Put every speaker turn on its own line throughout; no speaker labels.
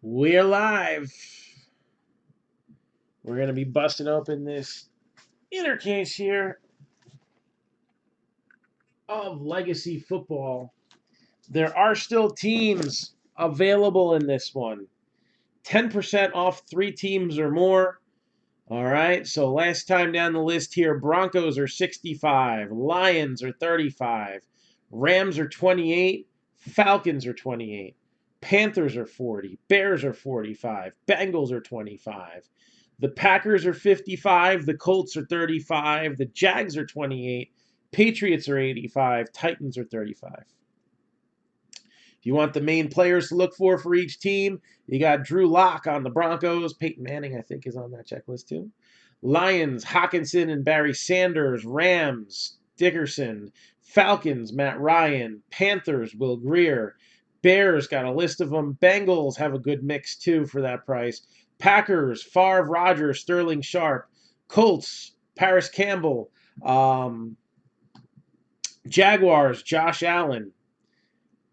We're live. We're going to be busting open this inner case here of Legacy Football. There are still teams available in this one. 10% off 3 teams or more. All right, so last time down the list here, Broncos are 65, Lions are 35, Rams are 28, Falcons are 28, Panthers are 40, Bears are 45, Bengals are 25, the Packers are 55, the Colts are 35, the Jags are 28, Patriots are 85, Titans are 35. If you want the main players to look for each team, you got Drew Lock on the Broncos. Peyton Manning, I think, is on that checklist too. Lions, Hockenson and Barry Sanders. Rams, Dickerson. Falcons, Matt Ryan. Panthers, Will Grier. Bears, got a list of them. Bengals have a good mix too for that price. Packers, Favre, Rodgers, Sterling Sharp. Colts, Paris Campbell. Jaguars, Josh Allen.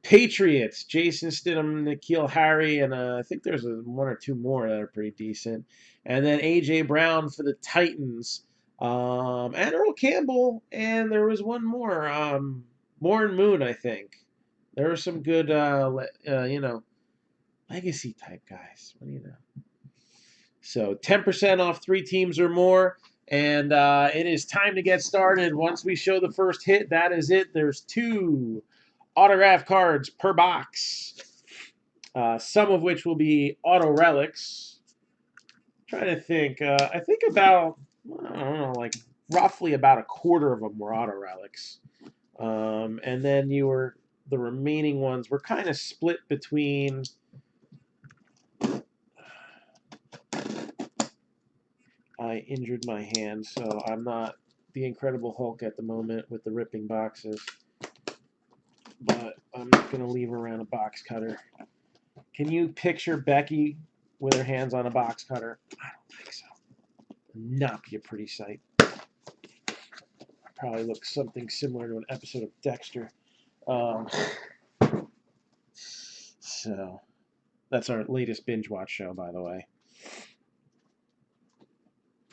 Patriots, Jason Stidham, N'Keal Harry, and I think there's one or two more that are pretty decent. And then A.J. Brown for the Titans, and Earl Campbell, and there was one more, Warren Moon, I think. There were some good, legacy type guys. What do you know? So 10% off 3 teams or more. And it is time to get started. Once we show the first hit, that is it. There's 2 autograph cards per box, some of which will be auto relics. I'm trying to think. I think about, I don't know, like roughly about a quarter of them were auto relics. And then the remaining ones were kind of split between I injured my hand, so I'm not the Incredible Hulk at the moment with the ripping boxes. But I'm not going to leave her around a box cutter. Can you picture Becky with her hands on a box cutter? I don't think so. Not be a pretty sight. Probably looks something similar to an episode of Dexter. So that's our latest binge watch show, by the way.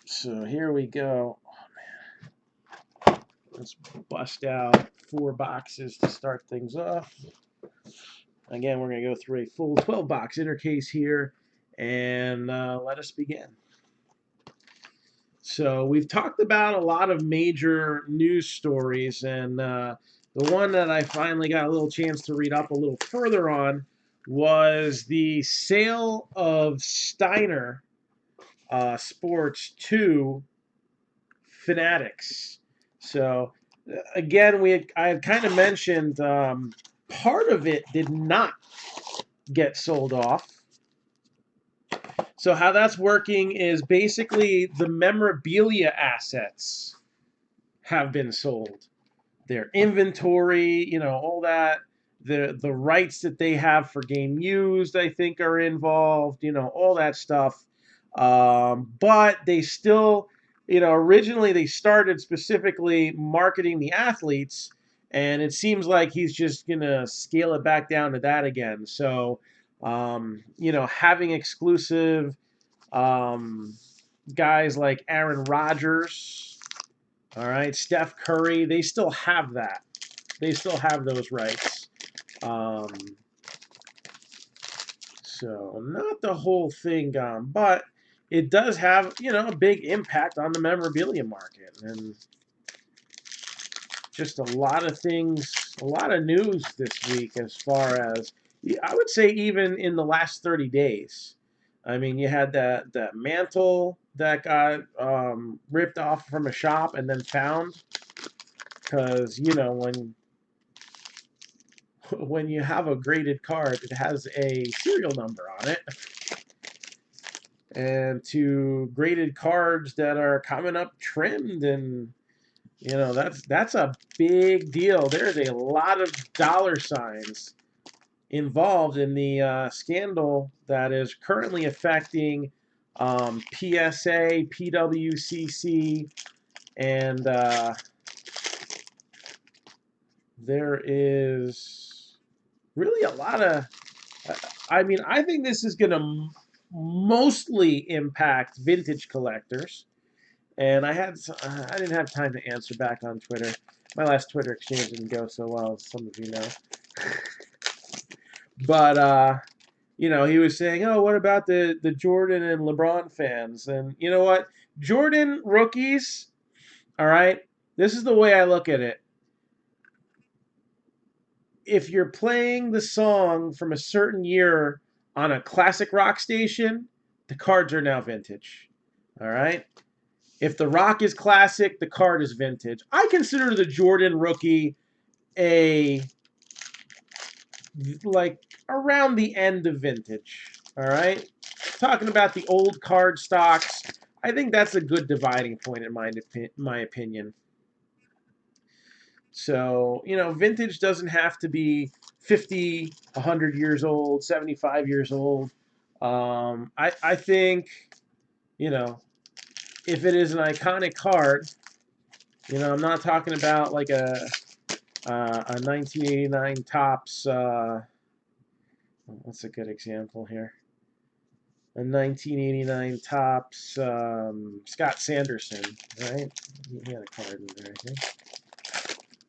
So here we go. Oh, man. Let's bust out 4 boxes to start things off. Again, we're going to go through a full 12-box inner case here, and let us begin. So we've talked about a lot of major news stories, and the one that I finally got a little chance to read up a little further on was the sale of Steiner Sports to Fanatics. So again, I had kind of mentioned part of it did not get sold off. So how that's working is basically the memorabilia assets have been sold. Their inventory, all that, the rights that they have for game used, I think, are involved, all that stuff. But they still, originally they started specifically marketing the athletes, and it seems like he's just going to scale it back down to that again. So, having exclusive guys like Aaron Rodgers, all right, Steph Curry, they still have that. They still have those rights. So not the whole thing gone, but it does have, a big impact on the memorabilia market. And just a lot of things, a lot of news this week as far as, I would say even in the last 30 days. I mean, you had that mantle that got ripped off from a shop and then found. Because, when you have a graded card, it has a serial number on it. And to graded cards that are coming up trimmed, and that's a big deal. There's a lot of dollar signs involved in the scandal that is currently affecting PSA, PWCC, and there is really a lot I mean, I think this is going to mostly impact vintage collectors. And I didn't have time to answer back on Twitter. My last Twitter exchange didn't go so well, as some of you know. But he was saying, "Oh, what about the Jordan and LeBron fans?" And you know what? Jordan rookies, all right? This is the way I look at it. If you're playing the song from a certain year on a classic rock station, the cards are now vintage. All right? If the rock is classic, the card is vintage. I consider the Jordan rookie a like around the end of vintage. All right? Talking about the old card stocks, I think that's a good dividing point in my opinion. So, vintage doesn't have to be 50, 100 years old, 75 years old. I think, you know, if it is an iconic card, I'm not talking about like a 1989 Topps. What's a good example here? A 1989 Topps Scott Sanderson, right? He had a card in there, I think.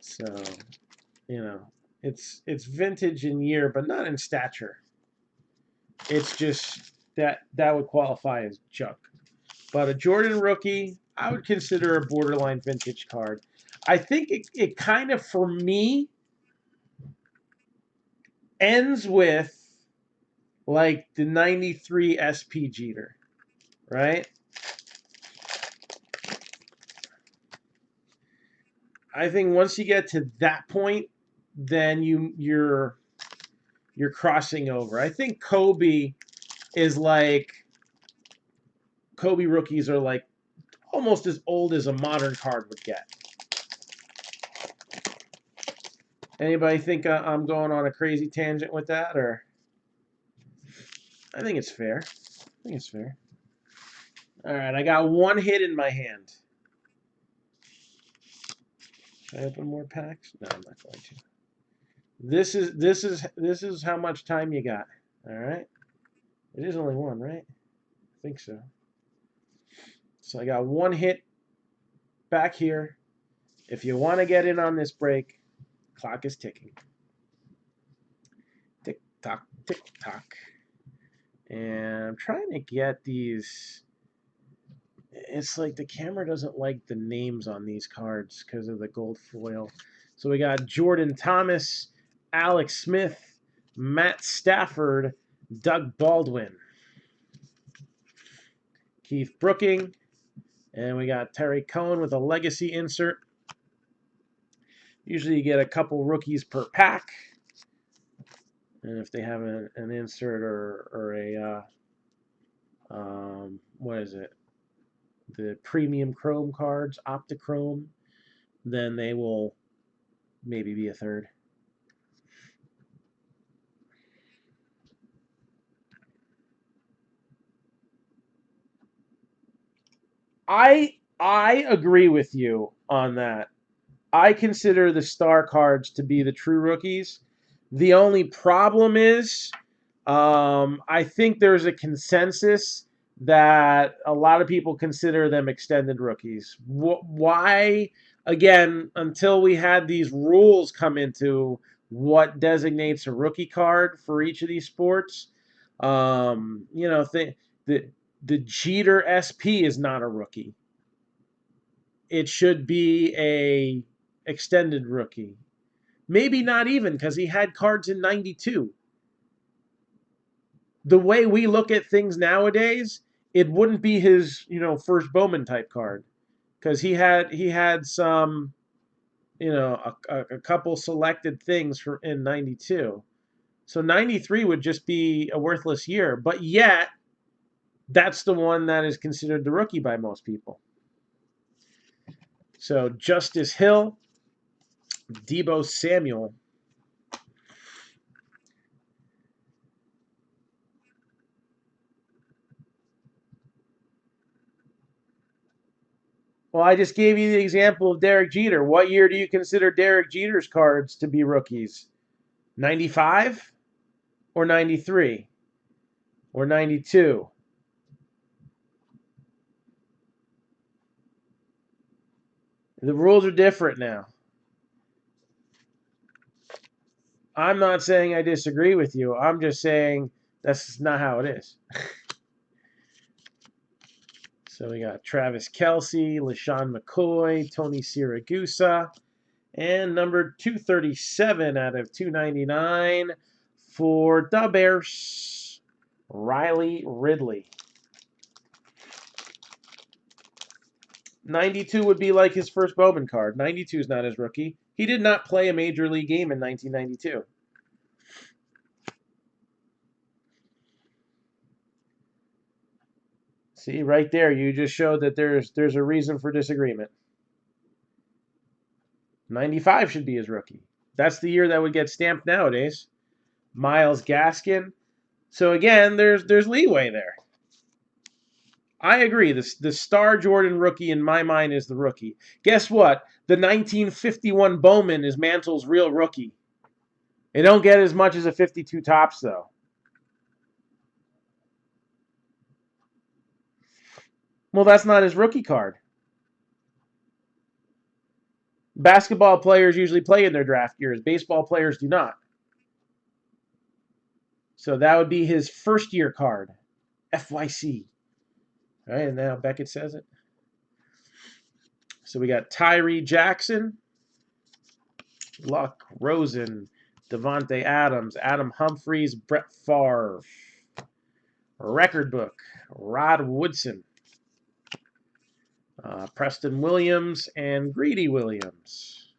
So, you know, it's vintage in year, but not in stature. It's just that would qualify as junk. But a Jordan rookie, I would consider a borderline vintage card. I think it kind of, for me, ends with like the 93 SP Jeter, right? I think once you get to that point, then you're crossing over. I think Kobe rookies are like almost as old as a modern card would get. Anybody think I'm going on a crazy tangent with that, or? I think it's fair. All right, I got one hit in my hand. Should I open more packs? No, I'm not going to. This is how much time you got. All right. It is only one, right? I think so. So I got one hit back here. If you want to get in on this break, clock is ticking. Tick tock, tick tock. And I'm trying to get these. It's like the camera doesn't like the names on these cards because of the gold foil. So we got Jordan Thomas, Alex Smith, Matt Stafford, Doug Baldwin, Keith Brooking, and we got Terry Cohen with a legacy insert. Usually you get a couple rookies per pack. And if they have an insert or a, what is it? The premium chrome cards, Optichrome, then they will maybe be a third. I agree with you on that. I consider the star cards to be the true rookies. The only problem is, I think there's a consensus that a lot of people consider them extended rookies. Why? Again, until we had these rules come into what designates a rookie card for each of these sports, the Jeter SP is not a rookie. It should be a extended rookie. Maybe not even, because he had cards in 92. The way we look at things nowadays, it wouldn't be his, first Bowman type card, because he had some, a couple selected things in 92. So 93 would just be a worthless year, but yet that's the one that is considered the rookie by most people. So Justice Hill, Deebo Samuel. Well, I just gave you the example of Derek Jeter. What year do you consider Derek Jeter's cards to be rookies? 95? or 93 or 92? The rules are different now. I'm not saying I disagree with you. I'm just saying that's not how it is. So we got Travis Kelce, LaShawn McCoy, Tony Siragusa, and number 237 out of 299 for the Bears, Riley Ridley. 92 would be like his first Bowman card. 92 is not his rookie. He did not play a major league game in 1992. See, right there, you just showed that there's a reason for disagreement. 95 should be his rookie. That's the year that would get stamped nowadays. Myles Gaskin. So again, there's leeway there. I agree. The star Jordan rookie in my mind is the rookie. Guess what? The 1951 Bowman is Mantle's real rookie. They don't get as much as a 52 tops, though. Well, that's not his rookie card. Basketball players usually play in their draft years. Baseball players do not. So that would be his first year card. FYC. All right, and now Beckett says it. So we got Tyree Jackson, Luck, Rosen, Devontae Adams, Adam Humphries, Brett Favre. Record book, Rod Woodson, Preston Williams, and Greedy Williams.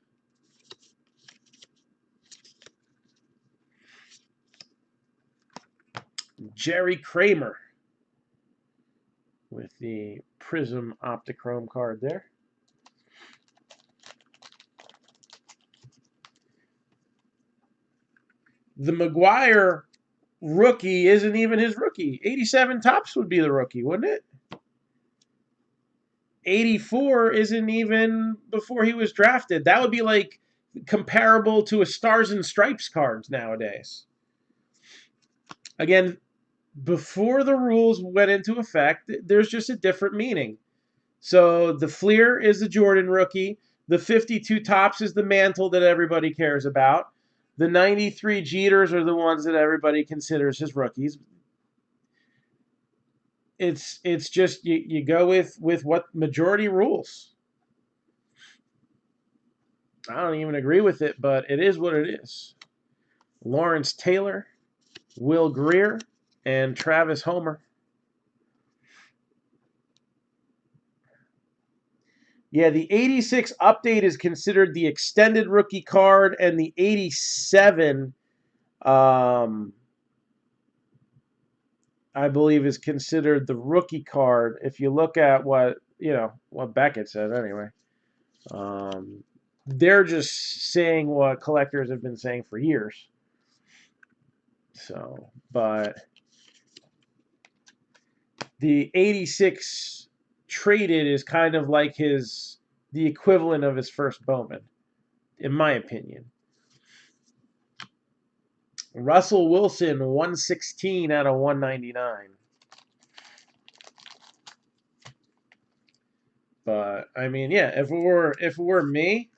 Jerry Kramer with the Prism Optichrome card there. The McGuire rookie isn't even his rookie. 87 tops would be the rookie, wouldn't it? 84 isn't even before he was drafted. That would be like comparable to a Stars and Stripes cards nowadays. Again, before the rules went into effect, there's just a different meaning. So the Fleer is the Jordan rookie. The 52 tops is the Mantle that everybody cares about. The 93 Jeters are the ones that everybody considers his rookies. It's just you go with what majority rules. I don't even agree with it, but it is what it is. Lawrence Taylor, Will Greer, and Travis Homer. Yeah, the 86 update is considered the extended rookie card, and the 87, I believe, is considered the rookie card. If you look at what Beckett said, anyway, they're just saying what collectors have been saying for years. So, but the 86 traded is kind of like the equivalent of his first Bowman, in my opinion. Russell Wilson, 116 out of 199. But I mean, yeah, if it were me,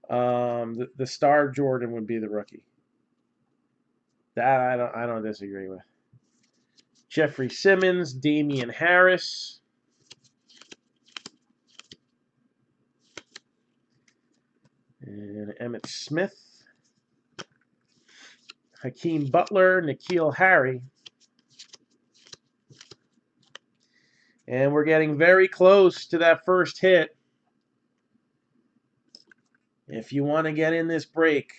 the star Jordan would be the rookie. That I don't disagree with. Jeffrey Simmons, Damian Harris. And Emmitt Smith. Hakeem Butler, N'Keal Harry. And we're getting very close to that first hit. If you want to get in this break,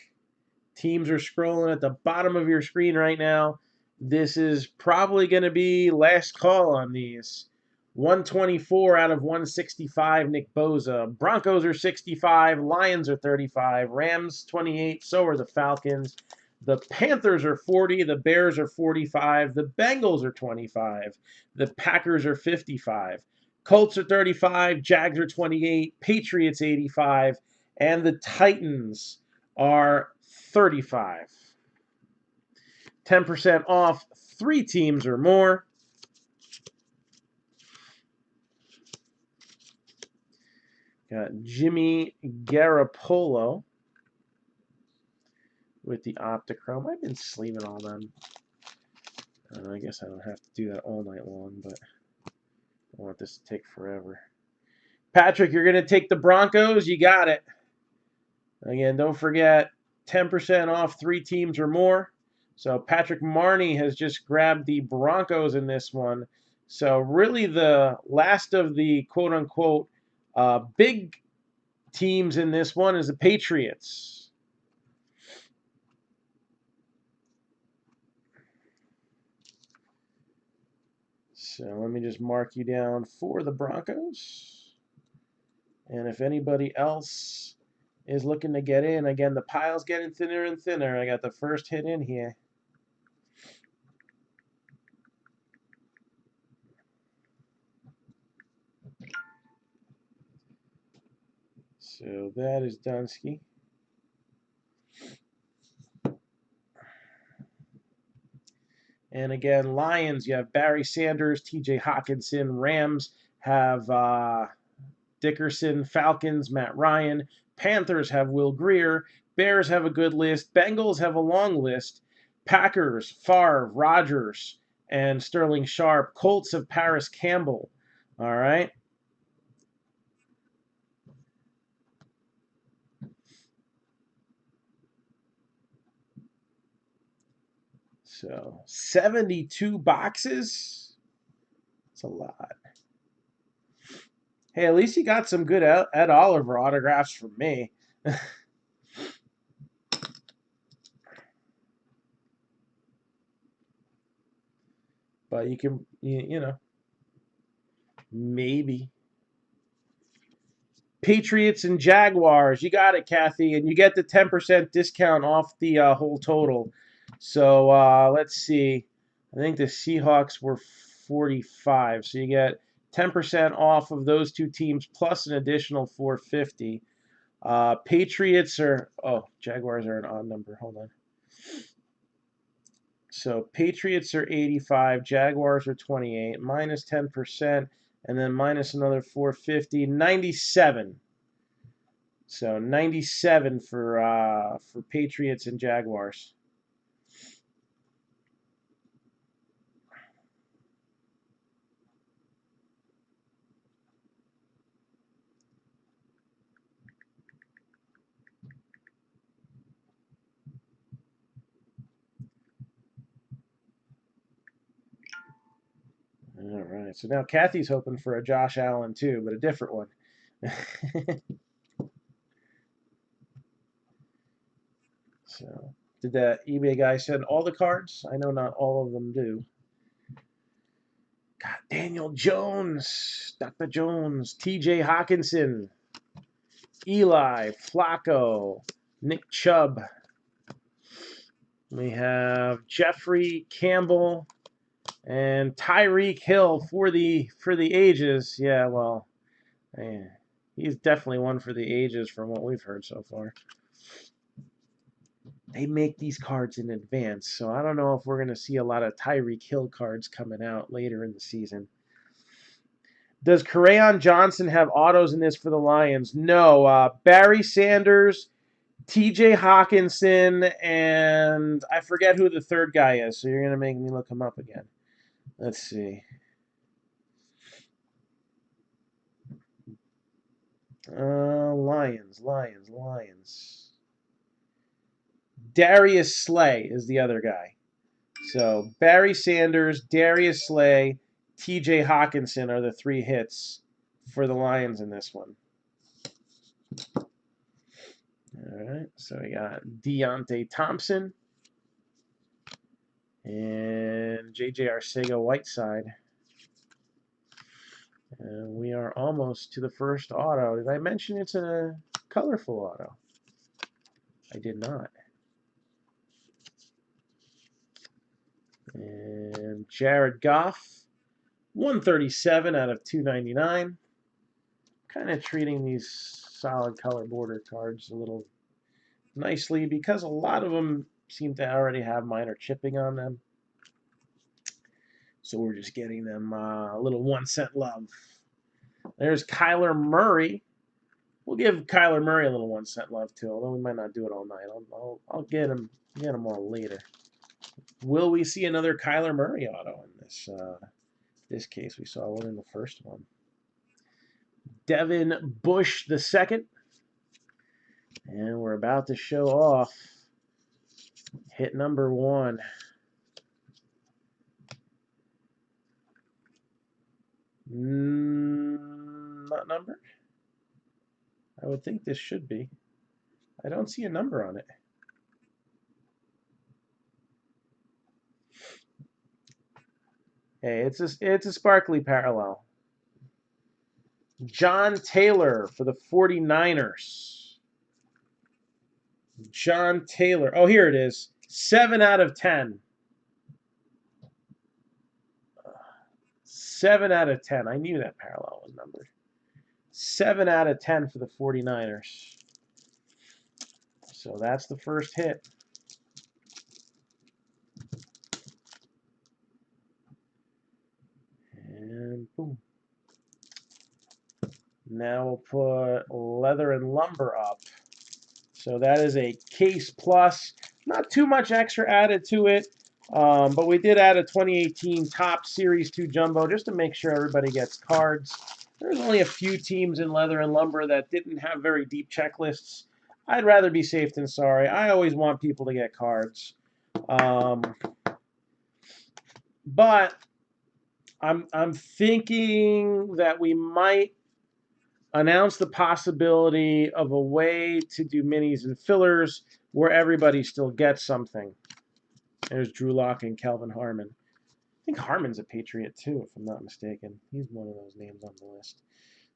teams are scrolling at the bottom of your screen right now. This is probably going to be last call on these. 124 out of 165, Nick Bosa. Broncos are 65. Lions are 35. Rams 28. So are the Falcons. The Panthers are 40. The Bears are 45. The Bengals are 25. The Packers are 55. Colts are 35. Jags are 28. Patriots 85. And the Titans are 35. 10% off 3 teams or more. Got Jimmy Garoppolo with the Optichrome. I've been sleeving all them. I guess I don't have to do that all night long, but I want this to take forever. Patrick, you're going to take the Broncos? You got it. Again, don't forget, 10% off 3 teams or more. So Patrick Marney has just grabbed the Broncos in this one. So really the last of the quote-unquote big teams in this one is the Patriots. So let me just mark you down for the Broncos. And if anybody else is looking to get in, again, the pile's getting thinner and thinner. I got the first hit in here. So that is Dunsky. And again, Lions, you have Barry Sanders, TJ Hawkinson. Rams have Dickerson. Falcons, Matt Ryan. Panthers have Will Greer. Bears have a good list. Bengals have a long list. Packers, Favre, Rodgers, and Sterling Sharp. Colts have Paris Campbell. All right. So 72 boxes. That's a lot. Hey, at least you got some good Ed Oliver autographs from me. But you can, you know, maybe. Patriots and Jaguars. You got it, Kathy. And you get the 10% discount off the whole total. So let's see. I think the Seahawks were 45. So you get 10% off of those 2 teams plus an additional 450. Patriots are, Jaguars are an odd number. Hold on. So Patriots are 85, Jaguars are 28, minus 10%, and then minus another 450, 97. So 97 for Patriots and Jaguars. All right. So now Kathy's hoping for a Josh Allen too, but a different one. So did the eBay guy send all the cards? I know not all of them do. God, Daniel Jones, Dr. Jones, TJ Hawkinson, Eli, Flacco, Nick Chubb. We have Jeffrey Campbell and Tyreek Hill for the ages. Yeah, well, man, he's definitely one for the ages from what we've heard so far. They make these cards in advance, so I don't know if we're going to see a lot of Tyreek Hill cards coming out later in the season. Does Kerryon Johnson have autos in this for the Lions? No. Barry Sanders, TJ Hawkinson, and I forget who the third guy is, so you're going to make me look him up again. Let's see. Lions. Darius Slay is the other guy. So Barry Sanders, Darius Slay, TJ Hawkinson are the 3 hits for the Lions in this one. All right, so we got Deontay Thompson and J.J. Arcega-Whiteside. And we are almost to the first auto. Did I mention it's a colorful auto? I did not. And Jared Goff, 137 out of 299. Kind of treating these solid color border cards a little nicely because a lot of them seem to already have minor chipping on them. So we're just getting them a little 1 cent love. There's Kyler Murray. We'll give Kyler Murray a little 1 cent love too, although we might not do it all night. I'll get him all later. Will we see another Kyler Murray auto in this case? We saw one in the first one. Devin Bush II. And we're about to show off hit number 1. Not numbered? I would think this should be. I don't see a number on it. Hey, it's a sparkly parallel. John Taylor for the 49ers. John Taylor. Oh, here it is. 7 out of 10. 7 out of 10. I knew that parallel was numbered. 7 out of 10 for the 49ers. So that's the first hit. And boom. Now we'll put Leather and Lumber up. So that is a case plus. Not too much extra added to it, but we did add a 2018 Top Series 2 Jumbo just to make sure everybody gets cards. There's only a few teams in Leather and Lumber that didn't have very deep checklists. I'd rather be safe than sorry. I always want people to get cards. But I'm thinking that we might announce the possibility of a way to do minis and fillers where everybody still gets something. There's Drew Lock and Kelvin Harmon. I think Harmon's a Patriot too, if I'm not mistaken. He's one of those names on the list.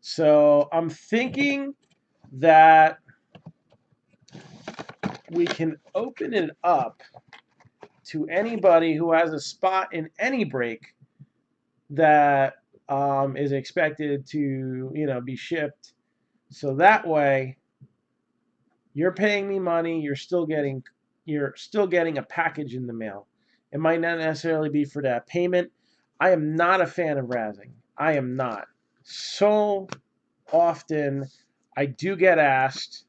So I'm thinking that we can open it up to anybody who has a spot in any break that is expected to, be shipped. So that way, you're paying me money. You're still getting a package in the mail. It might not necessarily be for that payment. I am not a fan of razzing. I am not. So often, I do get asked,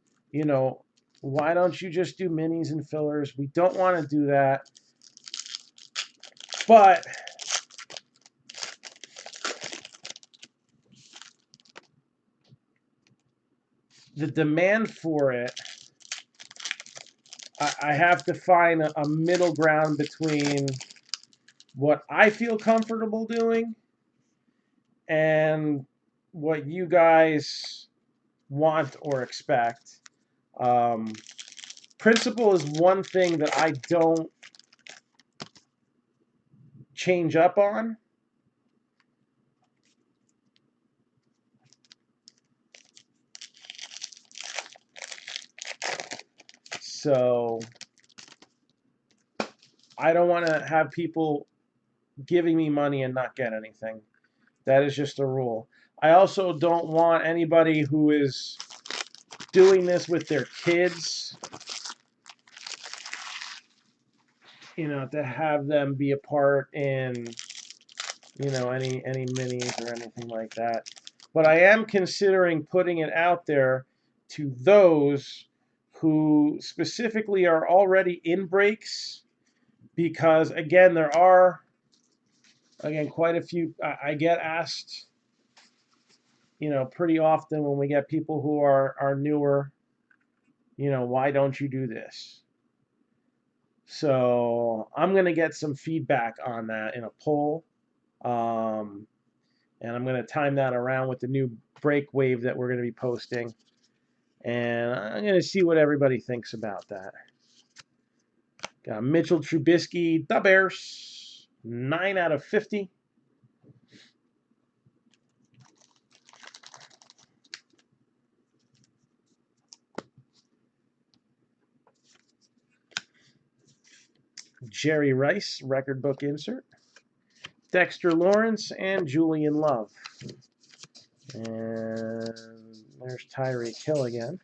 why don't you just do minis and fillers? We don't want to do that. But the demand for it, I have to find a middle ground between what I feel comfortable doing and what you guys want or expect. Principle is one thing that I don't change up on. So I don't want to have people giving me money and not get anything. That is just a rule. I also don't want anybody who is doing this with their kids, to have them be a part in, any minis or anything like that. But I am considering putting it out there to those who specifically are already in breaks, because again, there are quite a few. I get asked, pretty often when we get people who are newer, why don't you do this? So I'm going to get some feedback on that in a poll. And I'm going to time that around with the new break wave that we're going to be posting. And I'm going to see what everybody thinks about that. Got Mitchell Trubisky, the Bears, 9 out of 50. Jerry Rice, record book insert. Dexter Lawrence and Julian Love. And there's Tyreek Hill again.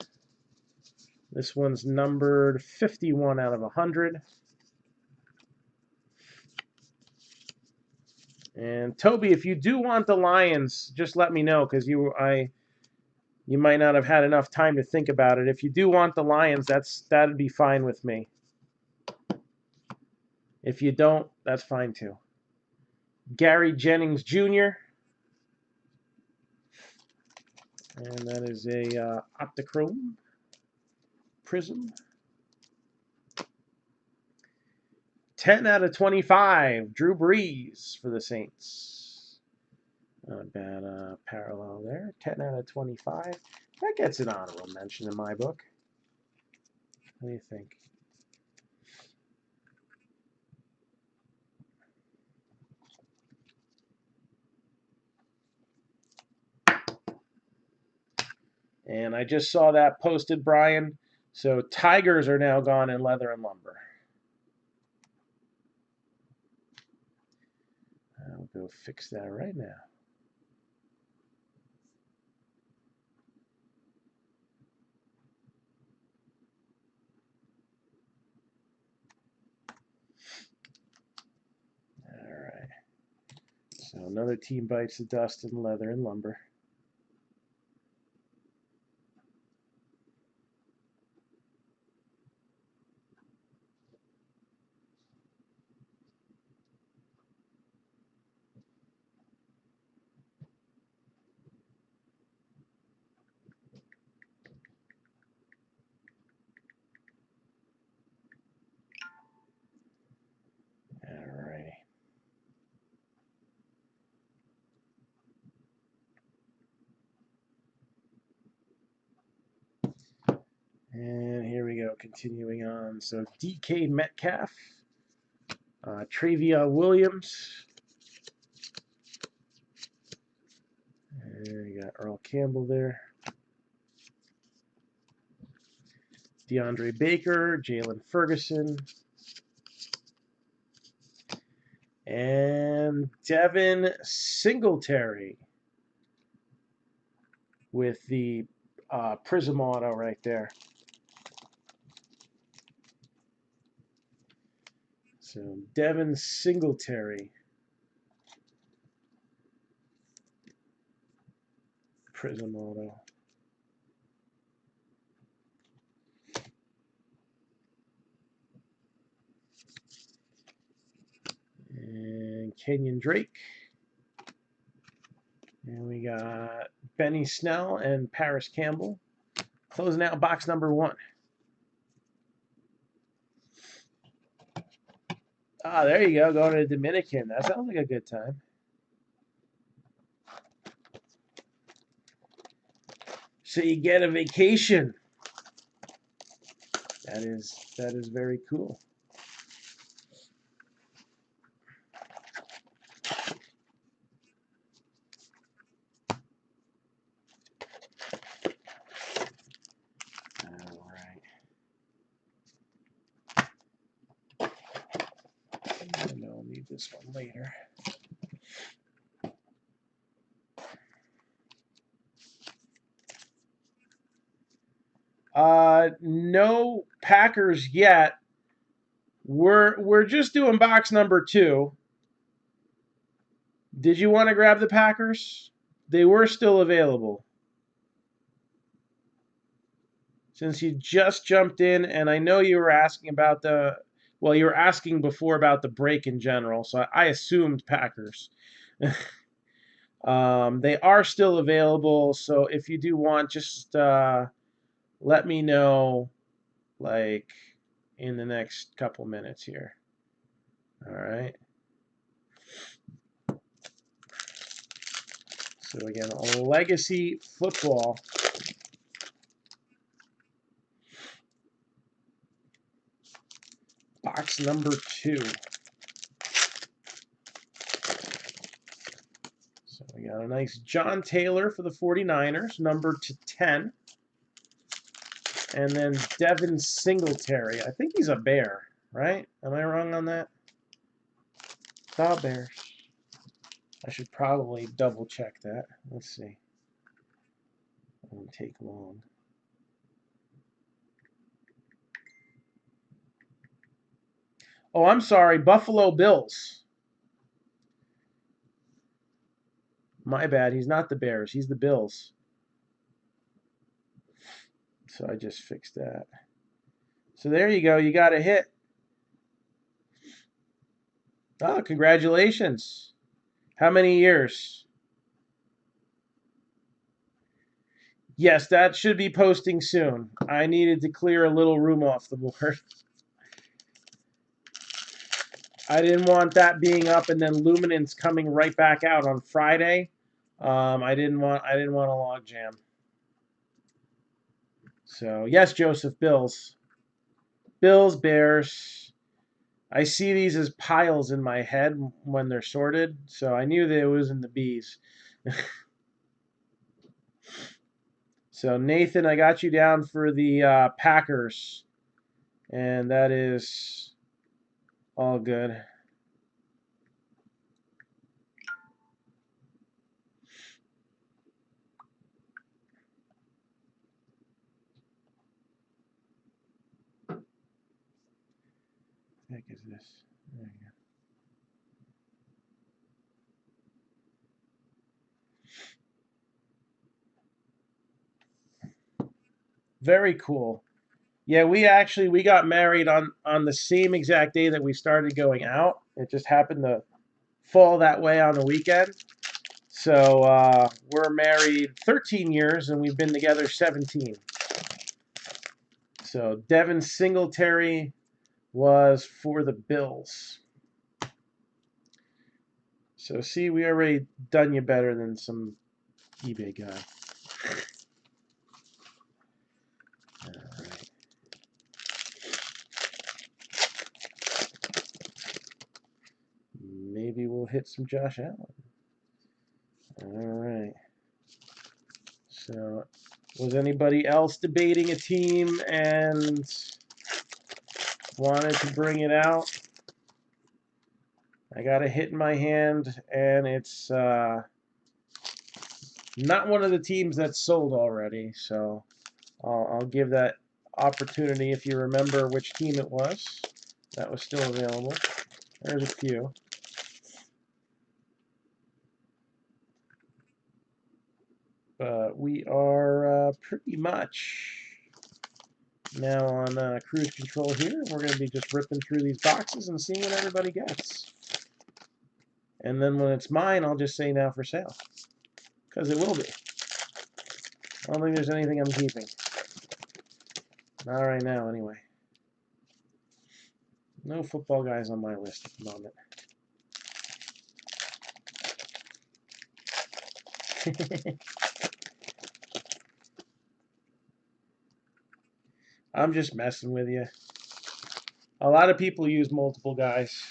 This one's numbered 51 out of 100. And Toby, if you do want the Lions, just let me know, because you might not have had enough time to think about it. If you do want the Lions, that'd be fine with me. If you don't, that's fine too. Gary Jennings Jr. And that is a Optichrome Prism. 10 out of 25, Drew Brees for the Saints. Not a bad parallel there. 10 out of 25. That gets an honorable mention in my book. What do you think? And I just saw that posted, Brian. So Tigers are now gone in leather and lumber. I'll go fix that right now. All right. So another team bites the dust in leather and lumber. All right. And here we go, continuing on. So DK Metcalf, Travion Williams, and you got Earl Campbell there. DeAndre Baker, Jalen Ferguson, and Devin Singletary with the Prism Auto right there. So Devin Singletary, Prism Auto. And Kenyon Drake. And we got Benny Snell and Paris Campbell. Closing out box number 1. Ah, there you go, going to the Dominican. That sounds like a good time. So you get a vacation. That is very cool. All right. I know I'll need this one later. No Packers yet. We're just doing box number 2. Did you want to grab the Packers? They were still available. Since you just jumped in, and I know you were asking about you were asking before about the break in general, so I assumed Packers. They are still available, so if you do want, just let me know, like, in the next couple minutes here. All right. So again, Legacy Football. Box number 2. So we got a nice John Taylor for the 49ers, numbered to 10. And then Devin Singletary. I think he's a Bear, right? Am I wrong on that? The Bears. I should probably double check that. Let's see. It won't take long. Oh, I'm sorry, Buffalo Bills. My bad. He's not the Bears. He's the Bills. So I just fixed that. So there you go. You got a hit. Oh, congratulations. How many years? Yes, that should be posting soon. I needed to clear a little room off the board. I didn't want that being up and then Luminance coming right back out on Friday. I didn't want a log jam. So yes, Joseph, Bills. Bills, Bears. I see these as piles in my head when they're sorted, so I knew that it was in the B's. So Nathan, I got you down for the Packers, and that is all good. What the heck is this? There you go. Very cool. Yeah, we got married on the same exact day that we started going out. It just happened to fall that way on the weekend. So we're married 13 years and we've been together 17. So Devin Singletary was for the Bills. So see, we already done you better than some eBay guy. All right. Maybe we'll hit some Josh Allen. All right. So was anybody else debating a team and wanted to bring it out? I got a hit in my hand, and it's not one of the teams that's sold already, so I'll give that opportunity if you remember which team it was that was still available. There's a few. But we are pretty much now on cruise control here. We're going to be just ripping through these boxes and seeing what everybody gets. And then when it's mine, I'll just say now for sale. Because it will be. I don't think there's anything I'm keeping. Not right now, anyway. No football guys on my list at the moment. I'm just messing with you. A lot of people use multiple guys.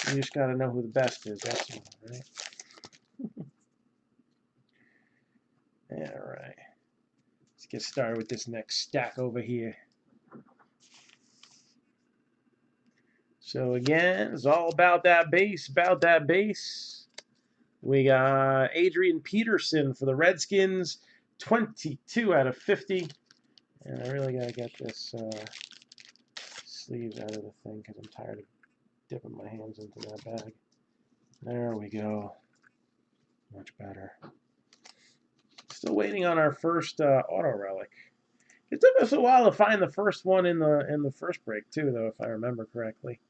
You just got to know who the best is. That's all, right? All right. Let's get started with this next stack over here. So again, it's all about that base, We got Adrian Peterson for the Redskins, 22 out of 50. And I really got to get this sleeve out of the thing because I'm tired of dipping my hands into that bag. There we go. Much better. Still waiting on our first auto relic. It took us a while to find the first one in the first break too, though, if I remember correctly.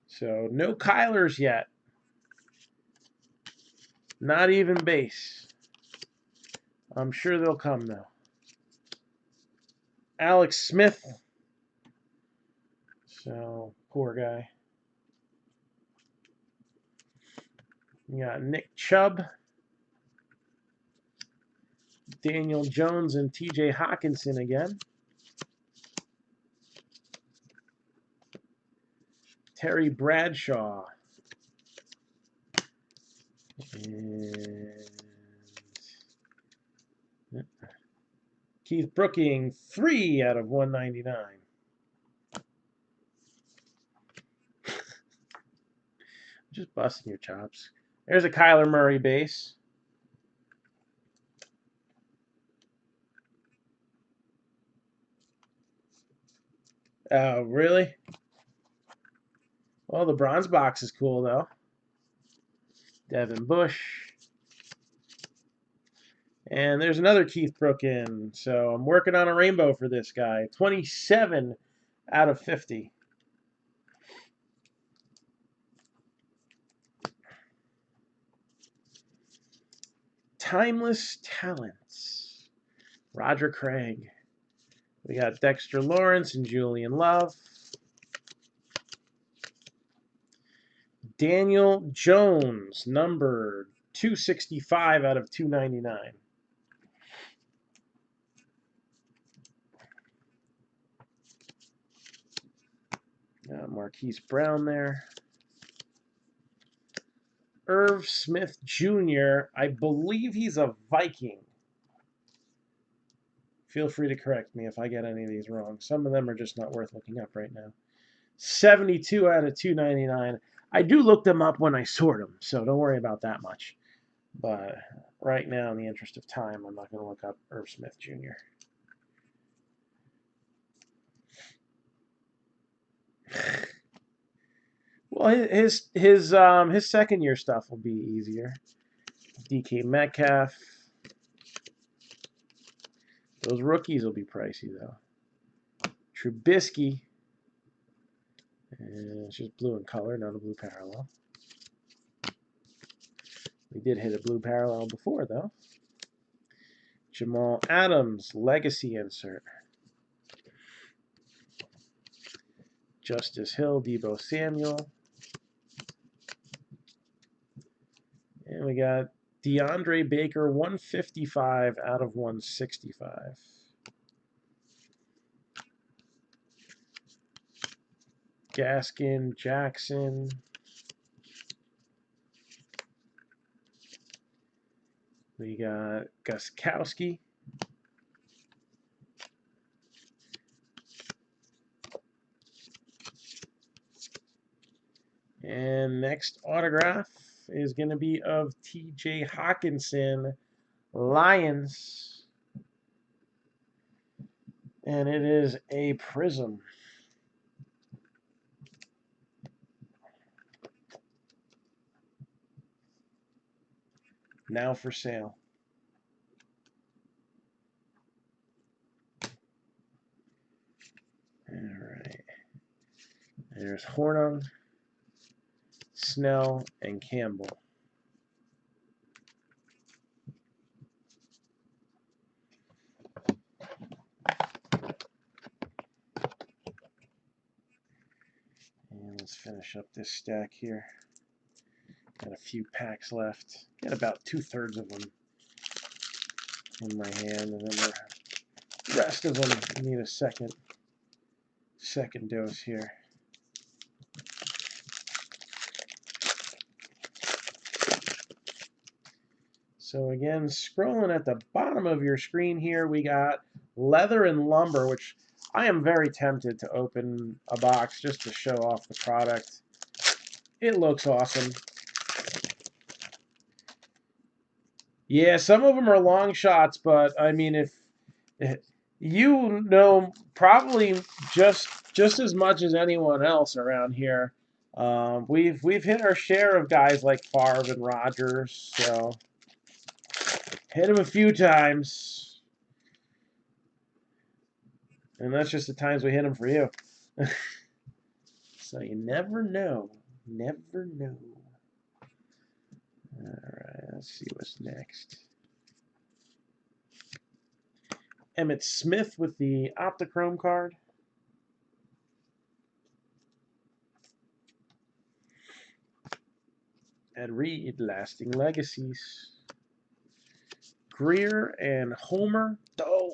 So no Kylers yet. Not even base. I'm sure they'll come though. Alex Smith. So poor guy. We got Nick Chubb, Daniel Jones, and TJ Hawkinson again. Terry Bradshaw. And Keith Brooking, 3 out of 199. Just busting your chops. There's a Kyler Murray base. Oh, really? Well, the bronze box is cool, though. Devin Bush. And there's another Keith Brookin. So I'm working on a rainbow for this guy. 27 out of 50. Timeless Talents. Roger Craig. We got Dexter Lawrence and Julian Love. Daniel Jones, numbered 265 out of 299. Marquise Brown there. Irv Smith Jr., I believe he's a Viking. Feel free to correct me if I get any of these wrong. Some of them are just not worth looking up right now. 72 out of 299. I do look them up when I sort them, so don't worry about that much. But right now, in the interest of time, I'm not going to look up Irv Smith Jr. Well, his second year stuff will be easier. DK Metcalf. Those rookies will be pricey though. Trubisky. And it's just blue in color, not a blue parallel. We did hit a blue parallel before though. Jamal Adams, legacy insert. Justice Hill, Deebo Samuel. And we got DeAndre Baker, 155 out of 165. Gaskin, Jackson. We got Gostkowski. And next autograph is going to be of T.J. Hawkinson, Lions. And it is a prism. Now for sale. All right. There's Hornung, Snell, and Campbell. And let's finish up this stack here. Got a few packs left. Got about 2/3 of them in my hand, and then the rest of them need a second dose here. So again, scrolling at the bottom of your screen here, we got Leather and Lumber, which I am very tempted to open a box just to show off the product. It looks awesome. Yeah, some of them are long shots, but I mean, if you know probably just as much as anyone else around here, we've hit our share of guys like Favre and Rodgers, so hit them a few times, and that's just the times we hit them for you. So you never know, never know. All right, let's see what's next. Emmitt Smith with the Optichrome card. Ed Reed, Lasting Legacies. Greer and Homer. Oh.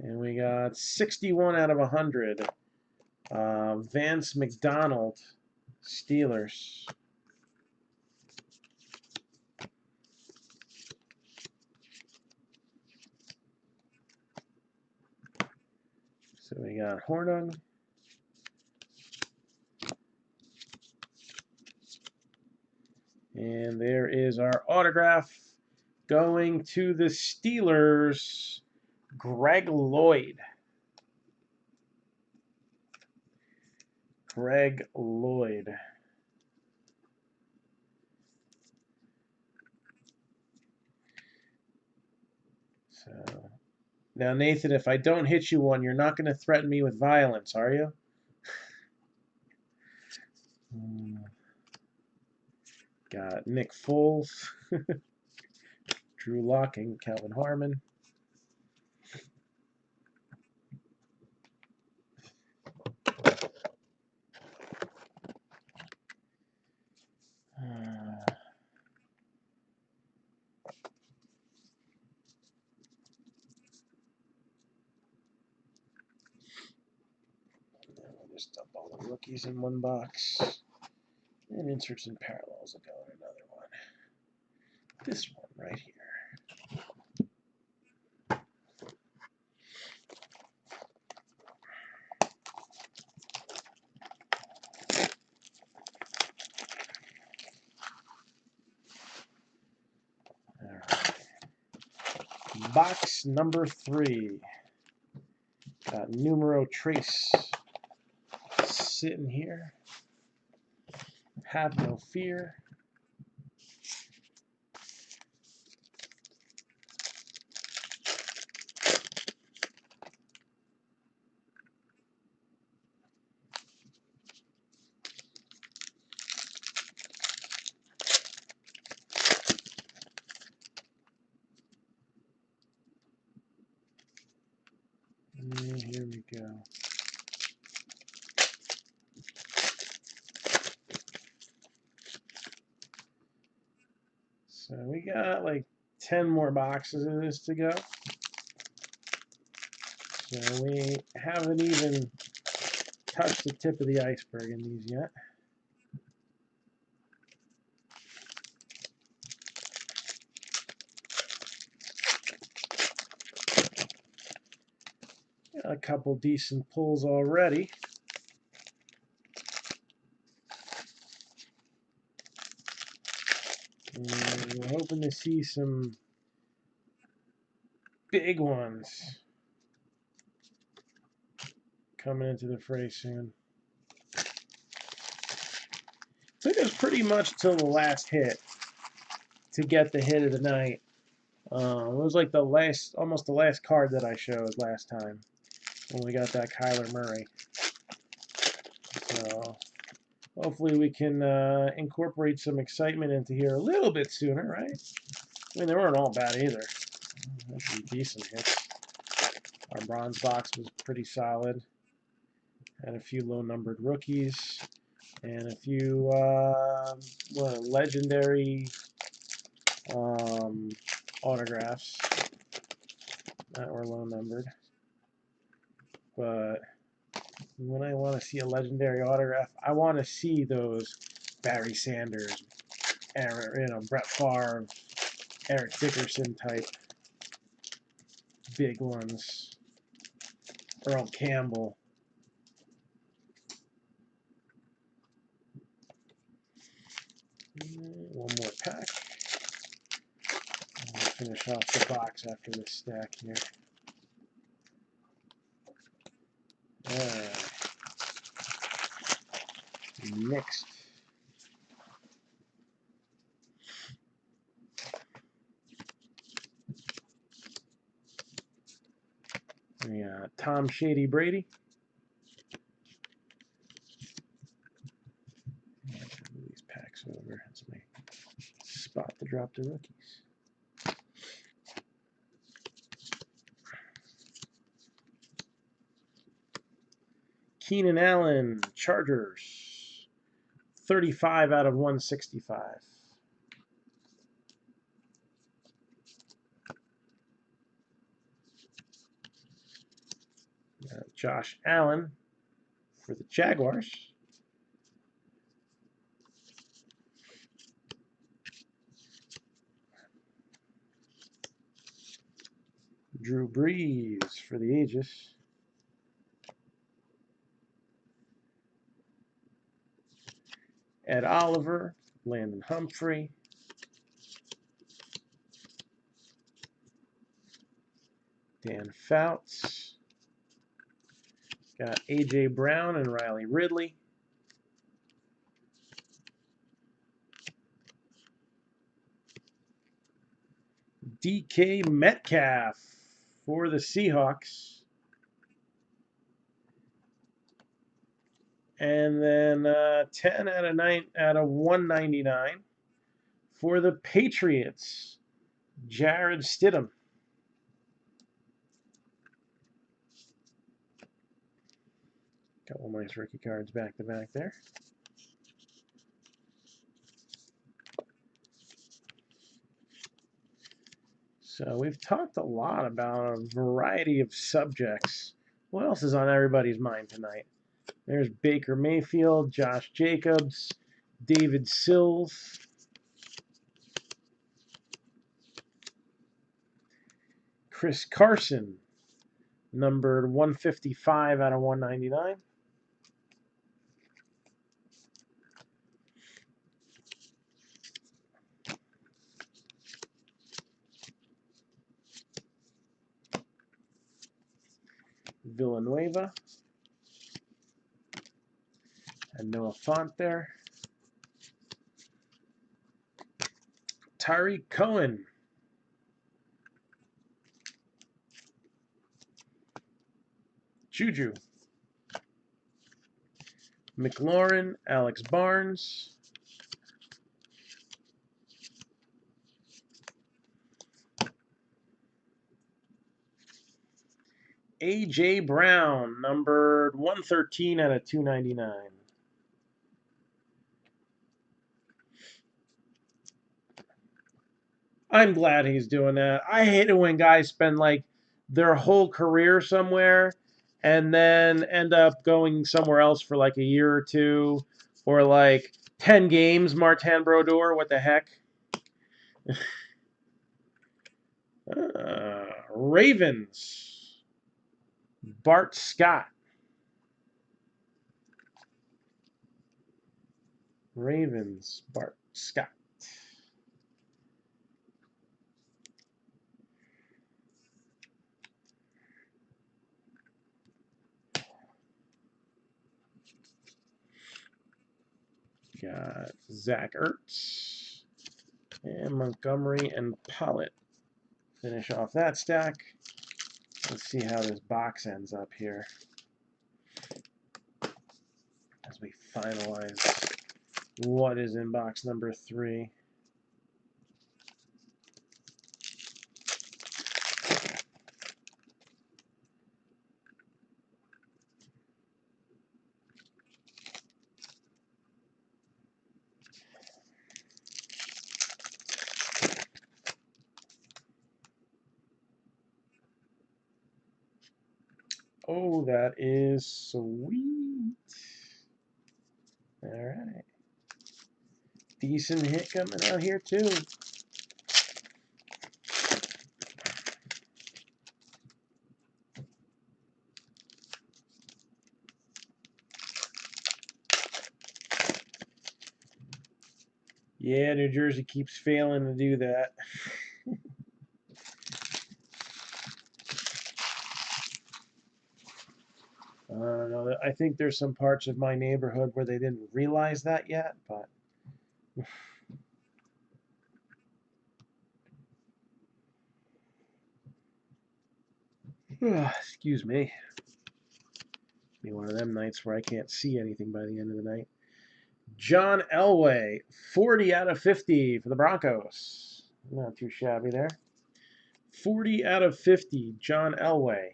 And we got 61 out of 100. Vance McDonald, Steelers. So we got Hornung, And there is our autograph going to the Steelers, Greg Lloyd. Greg Lloyd. So now, Nathan, if I don't hit you one, you're not going to threaten me with violence, are you? Got Nick Foles, Drew Lock, and Calvin Harmon. We'll just dump all the rookies in one box. And inserts and parallels will go in another one. This one right here. All right. Box number 3. Got numero trace sitting here. Have no fear. And here we go. So we got like 10 more boxes of this to go. So we haven't even touched the tip of the iceberg in these yet. Got a couple decent pulls already. And we're hoping to see some big ones coming into the fray soon. Took us pretty much till the last hit to get the hit of the night. It was like almost the last card that I showed last time when we got that Kyler Murray. So hopefully we can incorporate some excitement into here a little bit sooner, right? I mean, they weren't all bad either. Actually, decent hits. Our bronze box was pretty solid. Had a few low-numbered rookies and a few legendary autographs that were low-numbered. But when I want to see a legendary autograph, I want to see those Barry Sanders, Brett Favre, Eric Dickerson type big ones. Earl Campbell. One more pack. I'll finish off the box after this stack here. Alright. Next. We got Tom Shady Brady. Move these packs over. That's my spot to drop the rookies. Keenan Allen, Chargers. 35 out of 165. Josh Allen for the Jaguars. Drew Brees for the Aegis. Ed Oliver, Landon Humphrey, Dan Fouts. Got A.J. Brown and Riley Ridley. DK Metcalf for the Seahawks. And then 10 out of 199 for the Patriots. Jared Stidham. Couple nice rookie cards back to back there. So we've talked a lot about a variety of subjects. What else is on everybody's mind tonight? There's Baker Mayfield, Josh Jacobs, David Sills. Chris Carson, numbered 155 out of 199. Villanueva. And Noah Font there. Tyreek Cohen. Juju. McLaurin, Alex Barnes. A.J. Brown, numbered 113 out of 299. I'm glad he's doing that. I hate it when guys spend like their whole career somewhere and then end up going somewhere else for like a year or two, or like 10 games. Martin Brodeur, what the heck? Ravens. Bart Scott. Ravens, Bart Scott. Got Zach Ertz and Montgomery and Pollitt. Finish off that stack. Let's see how this box ends up here as we finalize what is in box number 3. Oh, that is sweet. All right. Decent hit coming out here, too. Yeah, New Jersey keeps failing to do that. No, I think there's some parts of my neighborhood where they didn't realize that yet, but excuse me. Be one of them nights where I can't see anything by the end of the night. John Elway, 40 out of 50 for the Broncos. Not too shabby there. 40 out of 50, John Elway.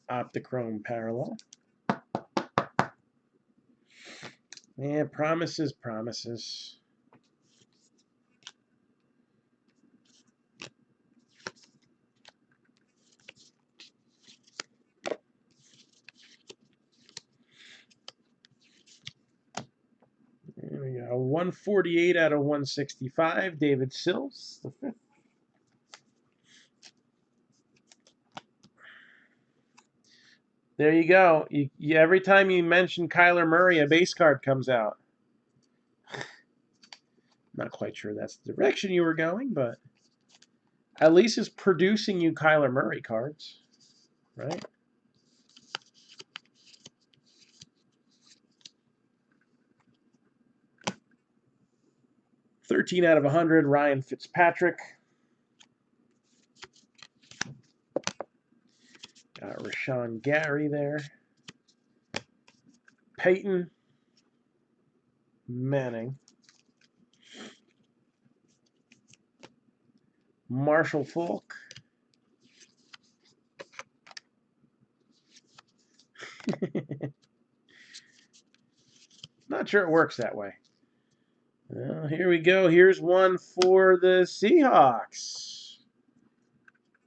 Optichrome parallel. Yeah, promises, promises. There we go. 148 out of 165, David Sills, the 5th. There you go. Every time you mention Kyler Murray, a base card comes out. Not quite sure that's the direction you were going, but At least it's producing you Kyler Murray cards, right? $13 out of 100, Ryan Fitzpatrick. Got Rashawn Gary there. Peyton Manning. Marshall Faulk. Not sure it works that way. Well, here we go. Here's one for the Seahawks.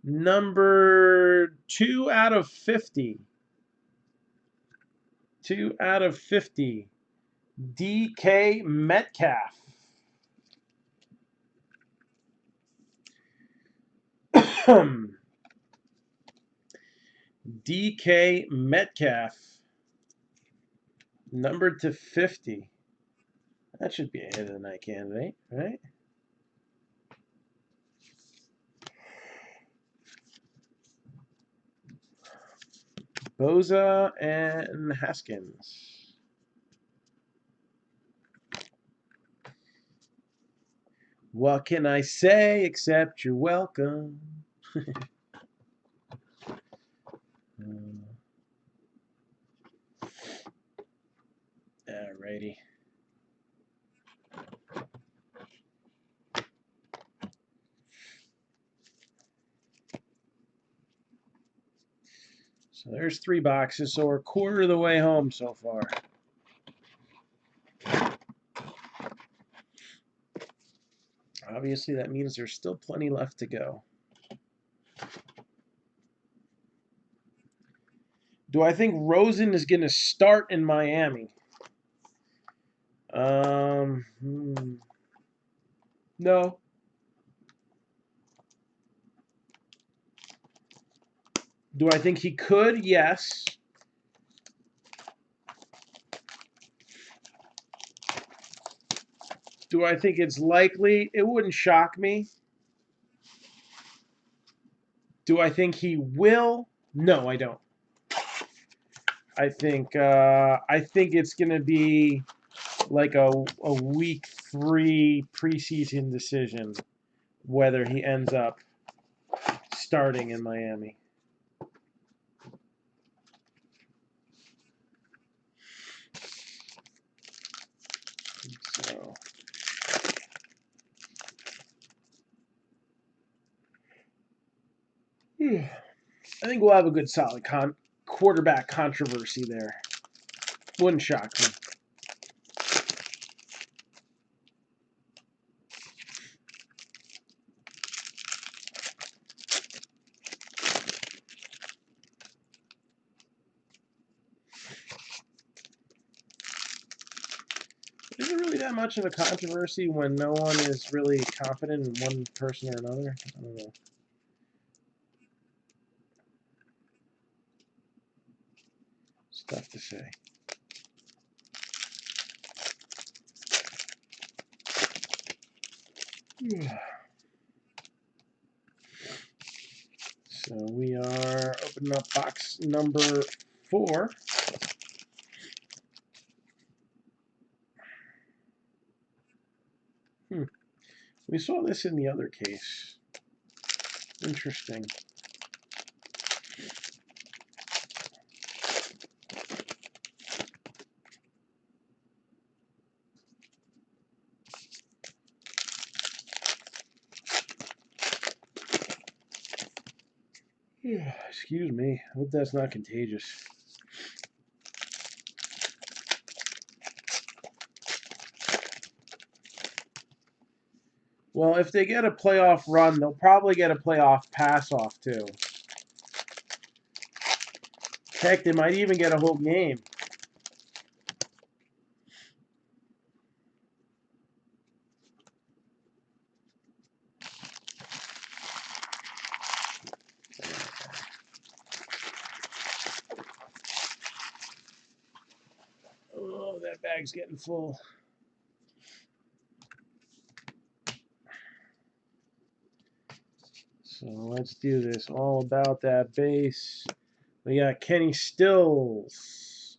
Number 2 out of 50. 2 out of 50. DK Metcalf. DK Metcalf. Numbered to 50. That should be a hit of the night candidate, right? Boza and Haskins. What can I say except you're welcome? Alrighty. So there's 3 boxes, so we're a quarter of the way home so far. Obviously, that means there's still plenty left to go. Do I think Rosen is going to start in Miami? No. Do I think he could? Yes. Do I think it's likely? It wouldn't shock me. Do I think he will? No, I don't. I think it's going to be like a week 3 preseason decision whether he ends up starting in Miami. So I think we'll have a good solid quarterback controversy there. Wouldn't shock me. Is it really that much of a controversy when no one is really confident in one person or another? I don't know. It's tough to say. So we are opening up box number 4. We saw this in the other case. Interesting. Excuse me. I hope that's not contagious. Well, if they get a playoff run, they'll probably get a playoff pass-off, too. Heck, they might even get a whole game. Oh, that bag's getting full. So let's do this. All about that base. We got Kenny Stills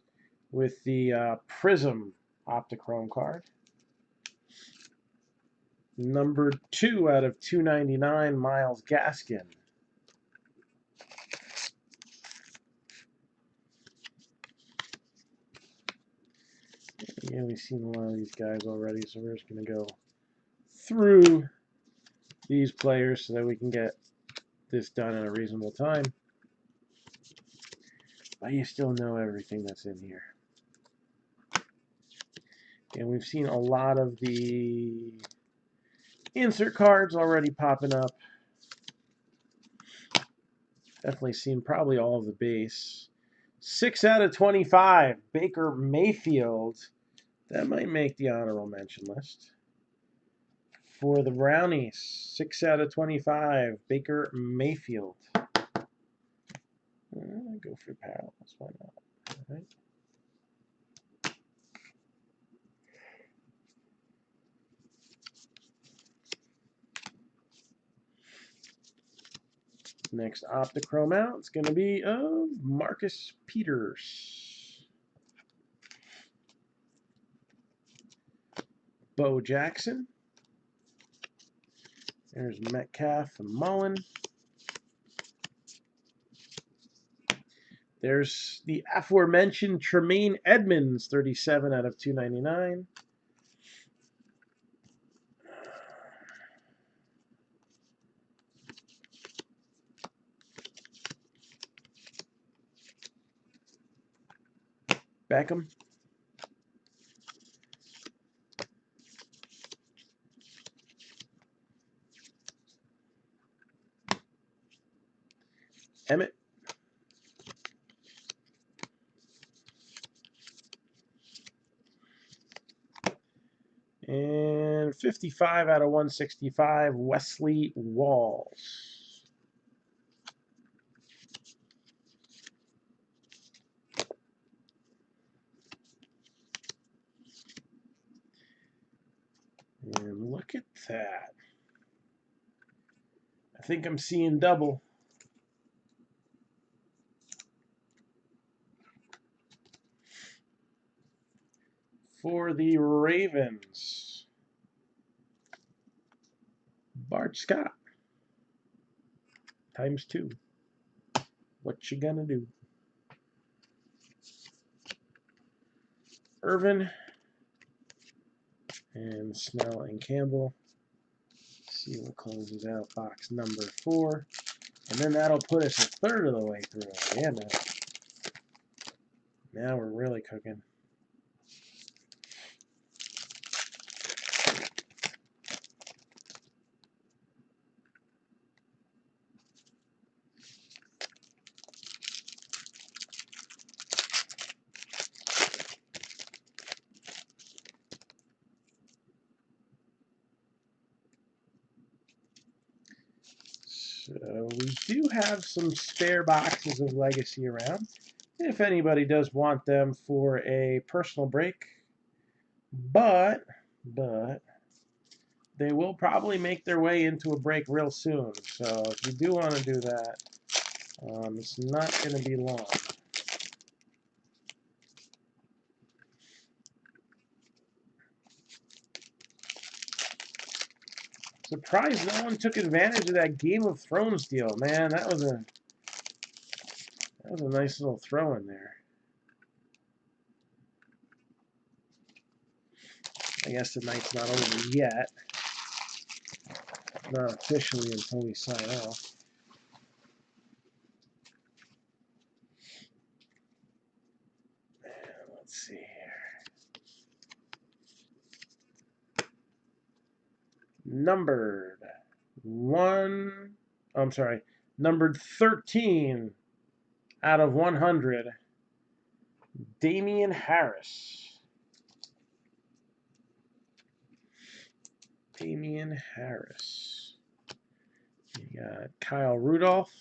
with the Prism Optichrome card. Number 2 out of 299, Myles Gaskin. Yeah, we've seen a lot of these guys already, so we're just going to go through these players so that we can get this done in a reasonable time. But you still know everything that's in here. And we've seen a lot of the insert cards already popping up. Definitely seen probably all of the base. 6 out of 25, Baker Mayfield. That might make the honorable mention list. For the Brownies, 6 out of 25, Baker Mayfield. Go for parallels, why not? All right. Next Optichrome out, it's going to be Marcus Peters. Bo Jackson. There's Metcalf and Mullen. There's the aforementioned Tremaine Edmonds, 37 out of 299. Beckham. Emmett. And 55 out of 165, Wesley Walls. And look at that. I think I'm seeing double. For the Ravens, Bart Scott, ×2. What you gonna do? Irvin and Snell and Campbell. Let's see what closes out box number 4. And then that'll put us a third of the way through. Yeah, man. Now we're really cooking. So we do have some spare boxes of Legacy around. If anybody does want them for a personal break. But they will probably make their way into a break real soon. So if you do want to do that, it's not going to be long. Surprised no one took advantage of that Game of Thrones deal, man. That was a nice little throw in there. I guess the night's not over yet. Not officially until we sign off. Let's see here. Numbered 13 out of 100, Damian Harris. Damian Harris. You got Kyle Rudolph.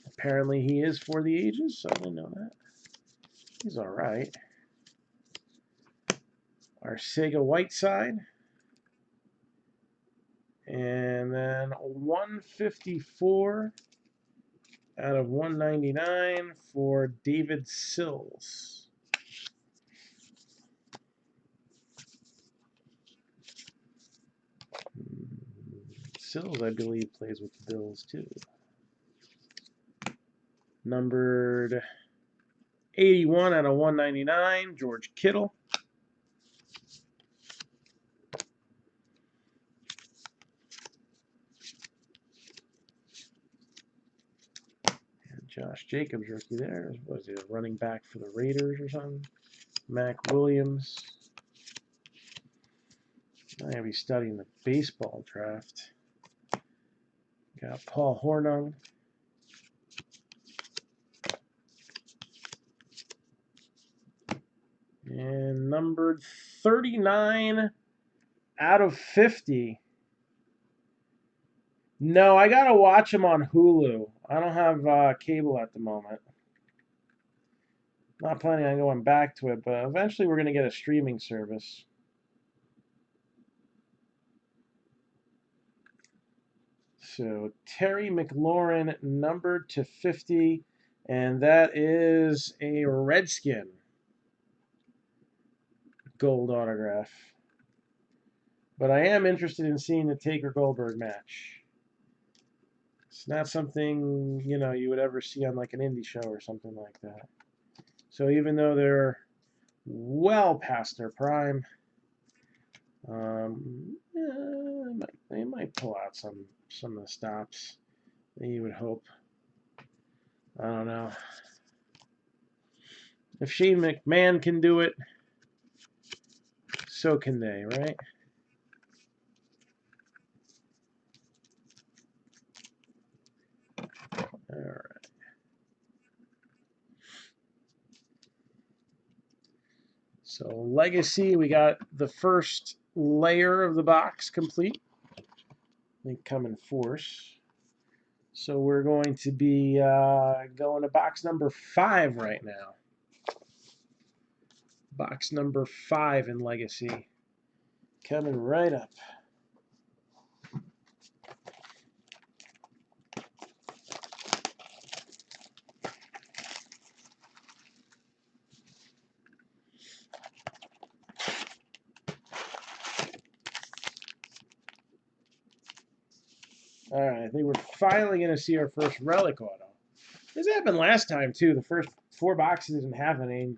Apparently he is for the ages, so I didn't know that. He's all right. Our Sega Whiteside. And And then 154 out of 199 for David Sills. Sills, I believe, plays with the Bills, too. Numbered 81 out of 199, George Kittle. And Josh Jacobs, rookie there. Was he a running back for the Raiders or something? Mac Williams. I'm going to be studying the baseball draft. Got Paul Hornung. And numbered 39 out of 50. No, I got to watch them on Hulu. I don't have cable at the moment. Not planning on going back to it, but eventually we're going to get a streaming service. So Terry McLaurin, numbered to 50, and that is a Redskin gold autograph. But I am interested in seeing the Taker Goldberg match. It's not something, you know, you would ever see on like an indie show or something like that. So even though they're well past their prime, they might pull out some of the stops that you would hope. I don't know. If Shane McMahon can do it, so can they, right? All right. So Legacy, we got the first layer of the box complete. They come in force. So we're going to be going to box number 5 right now. Box number 5 in Legacy. Coming right up. All right, I think we're finally going to see our first relic auto. This happened last time, too. The first 4 boxes didn't have any.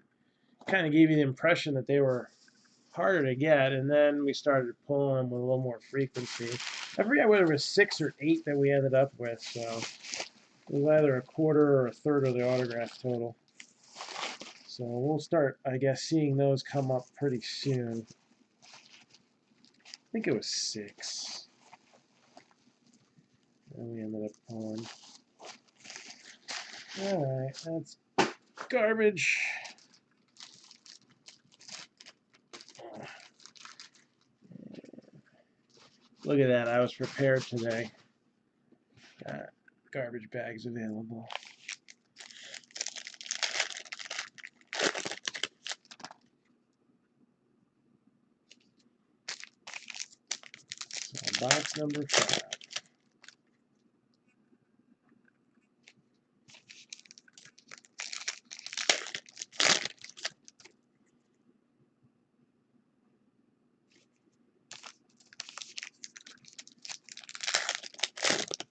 Kind of gave you the impression that they were harder to get, and then we started pulling them with a little more frequency. I forget whether it was 6 or 8 that we ended up with, so it was either a quarter or a third of the autograph total. So we'll start, I guess, seeing those come up pretty soon. I think it was 6. And we ended up pulling. Alright, that's garbage. Look at that, I was prepared today. Got garbage bags available. So box number 5.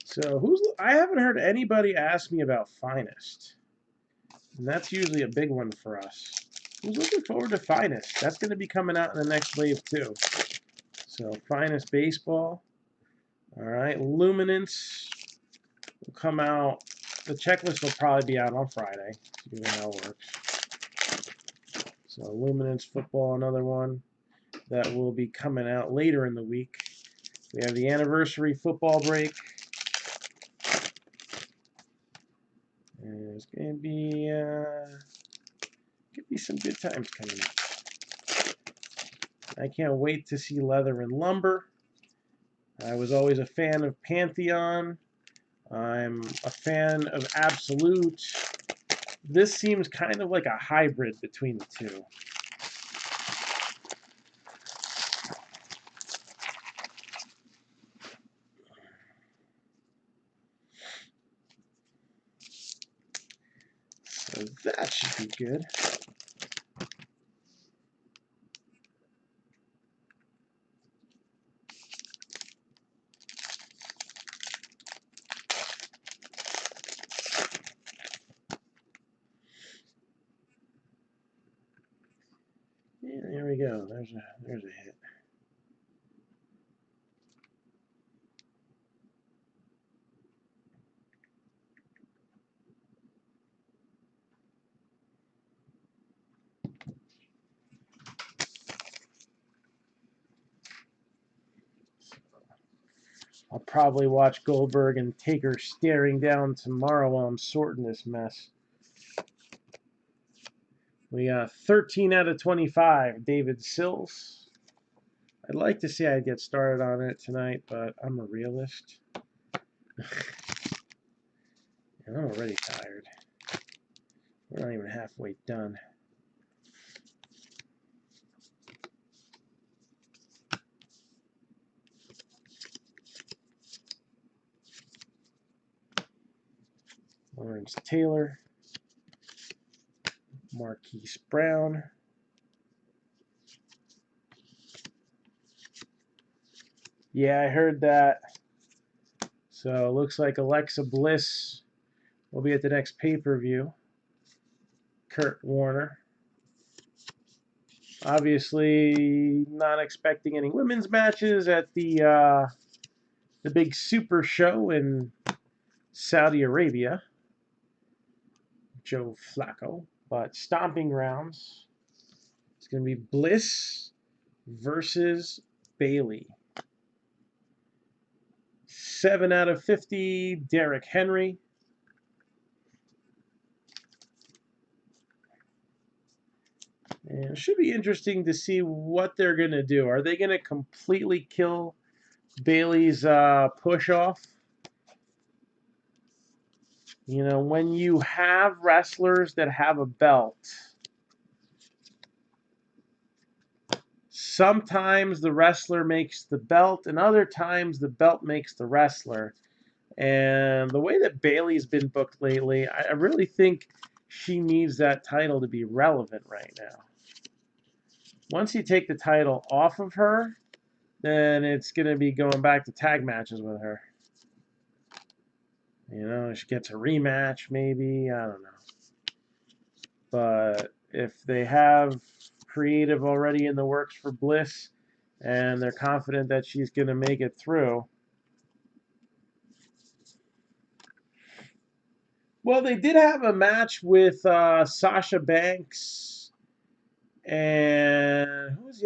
So I haven't heard anybody ask me about Finest. And that's usually a big one for us. Who's looking forward to Finest? That's going to be coming out in the next wave too. So Finest Baseball. All right, Luminance will come out. The checklist will probably be out on Friday. See how it works. So Luminance Football, another one that will be coming out later in the week. We have the anniversary football break. And there's going to be some good times coming up. I can't wait to see Leather and Lumber. I was always a fan of Pantheon. I'm a fan of Absolute. This seems kind of like a hybrid between the two. that should be good. Yeah, there we go. There's a hit. I'll probably watch Goldberg and Taker staring down tomorrow while I'm sorting this mess. We got 13 out of 25, David Sills. I'd like to say I'd get started on it tonight, but I'm a realist. And I'm already tired. We're not even halfway done. Lawrence Taylor. Marquise Brown. Yeah, I heard that. So it looks like Alexa Bliss will be at the next pay-per-view. Kurt Warner. Obviously, not expecting any women's matches at the big Super Show in Saudi Arabia. Joe Flacco. But Stomping Grounds, it's going to be Bliss versus Bayley. 7 out of 50, Derrick Henry. And it should be interesting to see what they're going to do. Are they going to completely kill Bayley's push-off? You know, when you have wrestlers that have a belt, sometimes the wrestler makes the belt, and other times the belt makes the wrestler. And the way that Bayley's been booked lately, I really think she needs that title to be relevant right now. Once you take the title off of her, then it's going to be going back to tag matches with her. You know, she gets a rematch maybe, I don't know. But if they have creative already in the works for Bliss and they're confident that she's going to make it through. Well, they did have a match with Sasha Banks and who was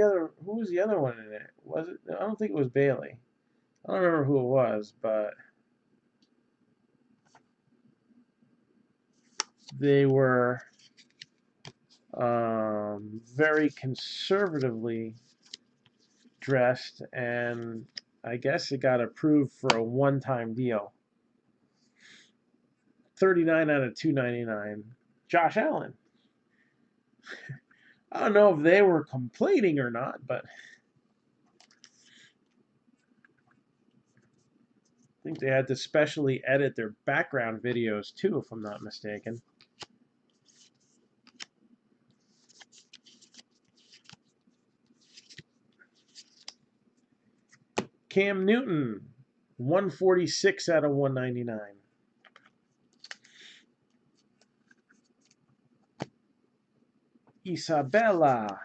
the other one in it? Was it? I don't think it was Bayley. I don't remember who it was, but they were very conservatively dressed, and I guess it got approved for a one-time deal. 39 out of 299. Josh Allen. I don't know if they were complaining or not, but I think they had to specially edit their background videos too, if I'm not mistaken. Cam Newton, 146 out of 199. Isabella.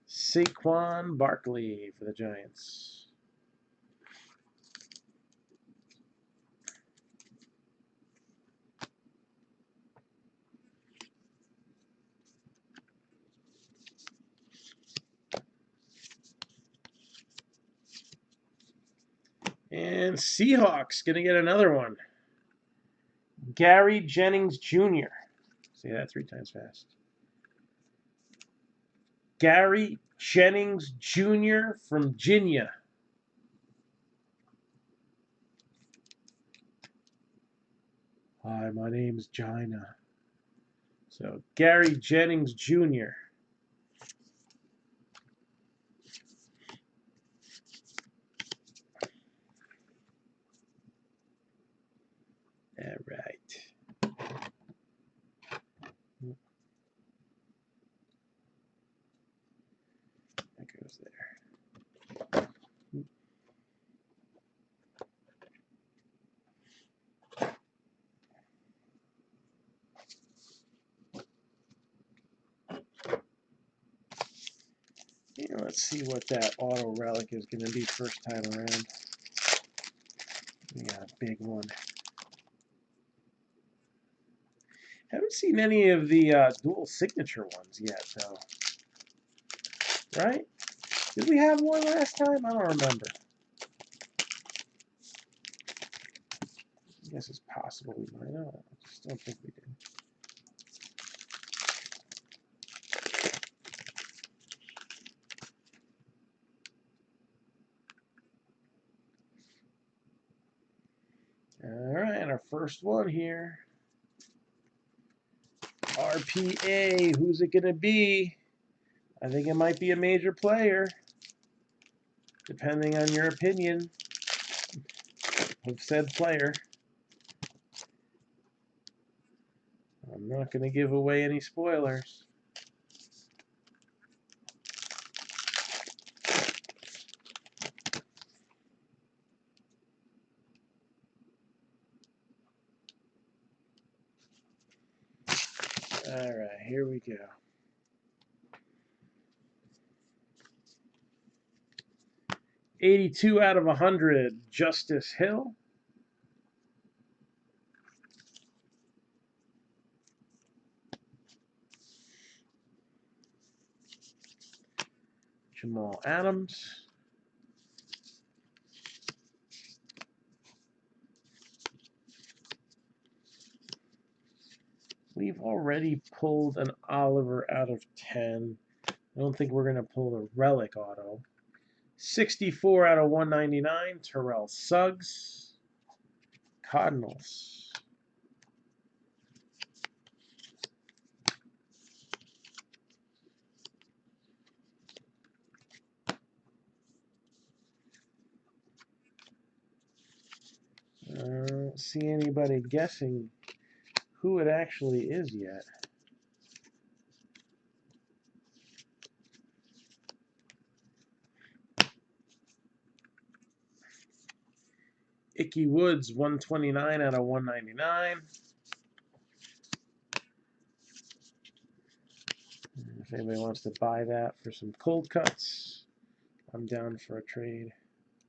Saquon Barkley for the Giants. And Seahawks going to get another one. Gary Jennings Jr. Say that 3 times fast. Gary Jennings Jr. from Virginia. Hi, my name's Gina. So, Gary Jennings Jr. All right. That goes there. Yeah, let's see what that auto relic is going to be first time around. We got a big one. Haven't seen any of the dual signature ones yet, though. Right? Did we have one last time? I don't remember. I guess it's possible we might not. I just don't think we did. All right, our first one here. RPA, who's it going to be? I think it might be a major player, depending on your opinion of said player. I'm not going to give away any spoilers. All right, here we go. '82 out of 100, Justice Hill. Jamal Adams. We've already pulled an Oliver out of 10. I don't think we're going to pull the Relic auto. 64 out of 199, Terrell Suggs. Cardinals. I don't see anybody guessing who it actually is yet. Icky Woods, 129 out of 199. If anybody wants to buy that for some cold cuts, I'm down for a trade.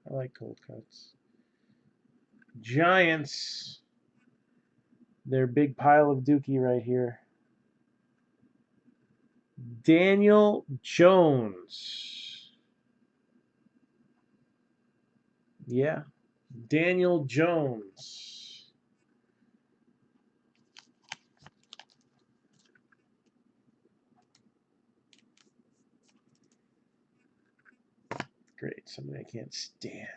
I like cold cuts. Giants, their big pile of dookie right here. Daniel Jones. Yeah, Daniel Jones. Great, somebody I can't stand.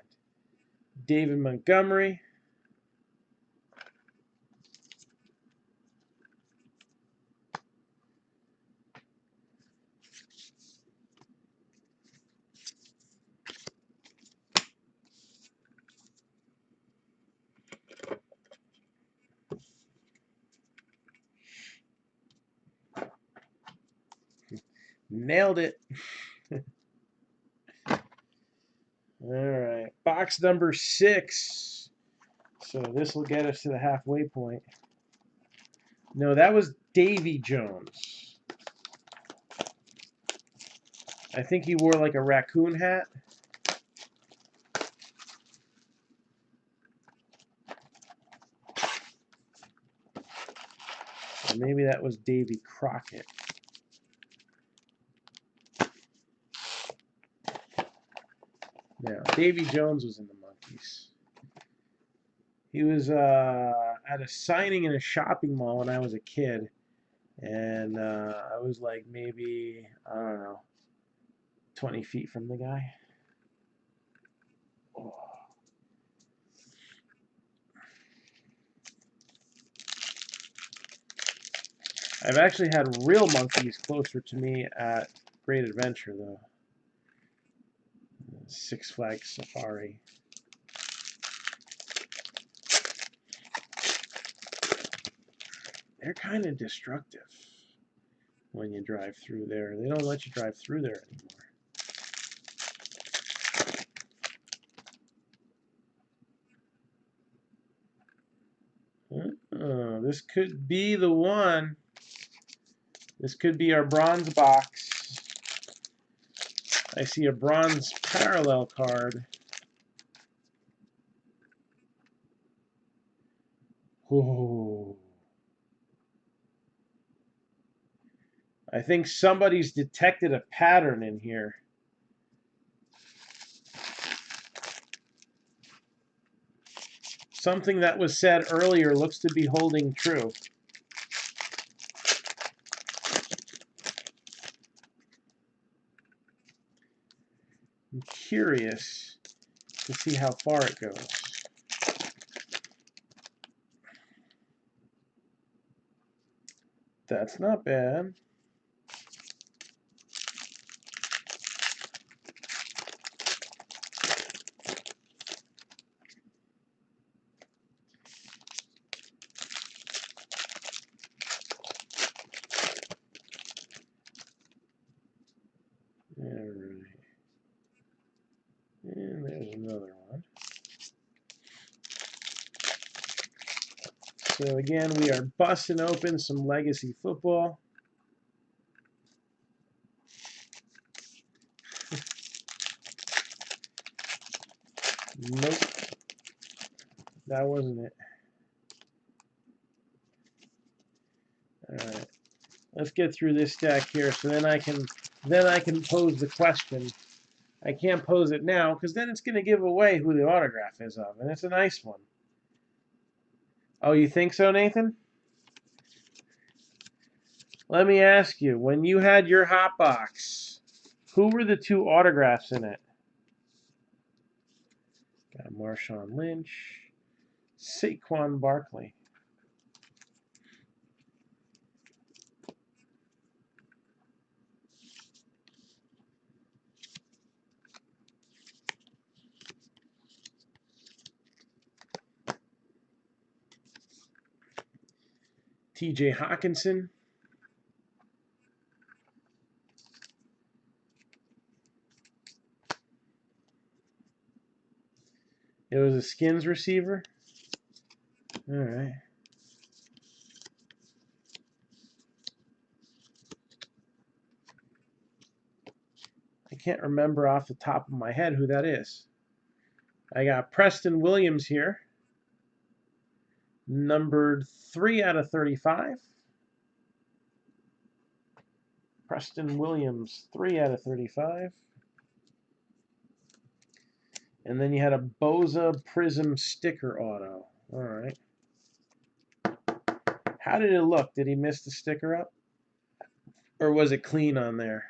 David Montgomery. Nailed it. All right, box number 6. So this will get us to the halfway point. No, that was Davy Jones. I think he wore like a raccoon hat. Or maybe that was Davy Crockett. No, Davy Jones was in the Monkees. He was at a signing in a shopping mall when I was a kid. And I was like maybe, I don't know, 20 feet from the guy. Oh. I've actually had real monkeys closer to me at Great Adventure, though. Six Flags Safari. they're kind of destructive when you drive through there. They don't let you drive through there anymore. This could be the one. This could be our bronze box. I see a bronze parallel card. Ooh. I think somebody's detected a pattern in here. Something that was said earlier looks to be holding true. I'm curious to see how far it goes. That's not bad. All right. And there's another one. So again, we are busting open some legacy football. Nope. That wasn't it. All right. Let's get through this stack here so then I can pose the question. I can't pose it now because then it's going to give away who the autograph is of, and it's a nice one. Oh, you think so, Nathan? Let me ask you, when you had your hot box, who were the two autographs in it? Got Marshawn Lynch, Saquon Barkley. T.J. Hawkinson. It was a Skins receiver. All right. I can't remember off the top of my head who that is. I got Preston Williams here. Numbered 3/35. Preston Williams, 3/35. And then you had a Boza Prism sticker auto. All right. How did it look? Did he miss the sticker up? Or was it clean on there?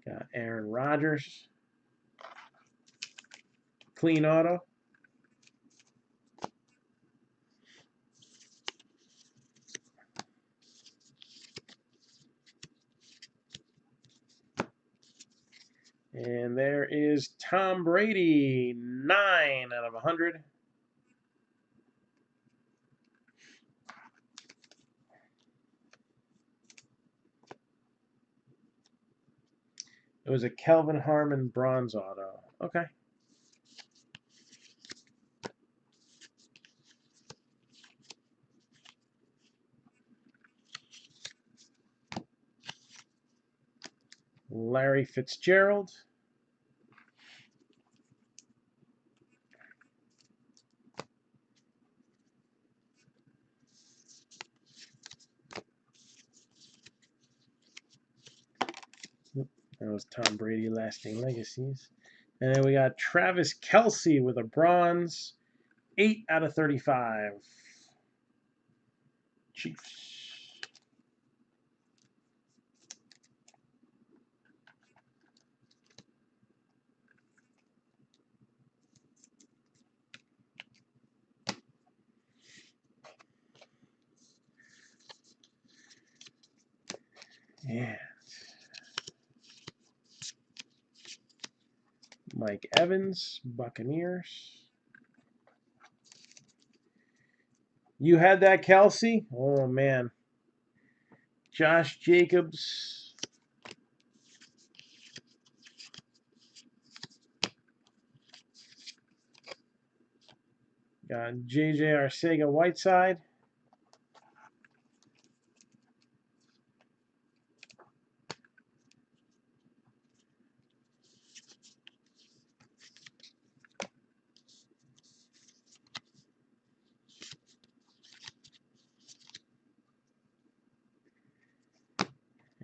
Got Aaron Rodgers. Clean auto. And there is Tom Brady, 9/100. It was a Kelvin Harmon bronze auto. Okay. Larry Fitzgerald. That was Tom Brady, Lasting Legacies. And then we got Travis Kelce with a bronze, 8/35. Chiefs. And Mike Evans, Buccaneers. You had that, Kelsey? Oh, man. Josh Jacobs. Got J.J. Arcega-Whiteside.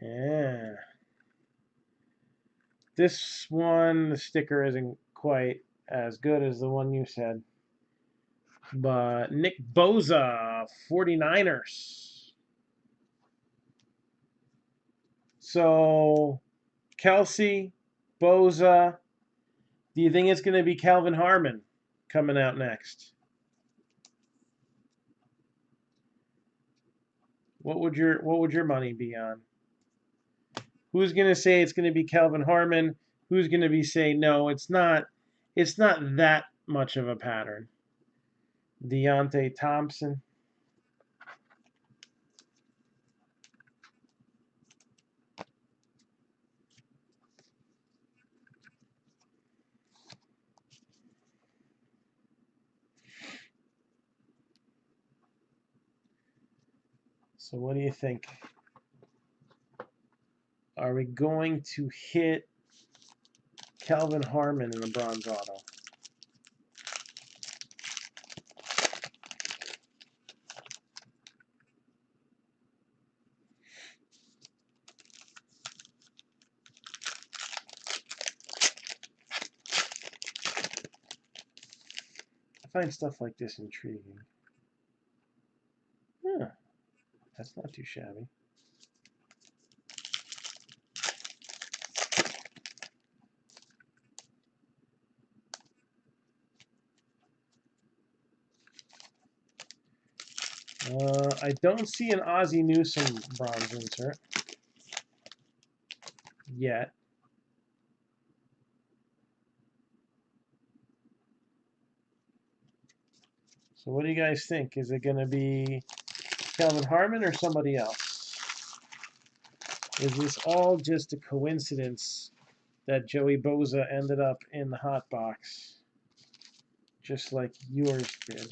Yeah. This one, the sticker isn't quite as good as the one you said. But Nick Bosa, 49ers. So, Kelsey, Bosa. Do you think it's going to be Calvin Harmon coming out next? What would your money be on? Who's going to say it's going to be Calvin Harmon? Who's going to be saying no, it's not that much of a pattern? Deontay Thompson. So what do you think? Are we going to hit Calvin Harmon in the bronze auto? I find stuff like this intriguing. Yeah, that's not too shabby. I don't see an Ozzie Newsome bronze insert yet. So what do you guys think? Is it going to be Calvin Harmon or somebody else? Is this all just a coincidence that Joey Bosa ended up in the hot box, just like yours did?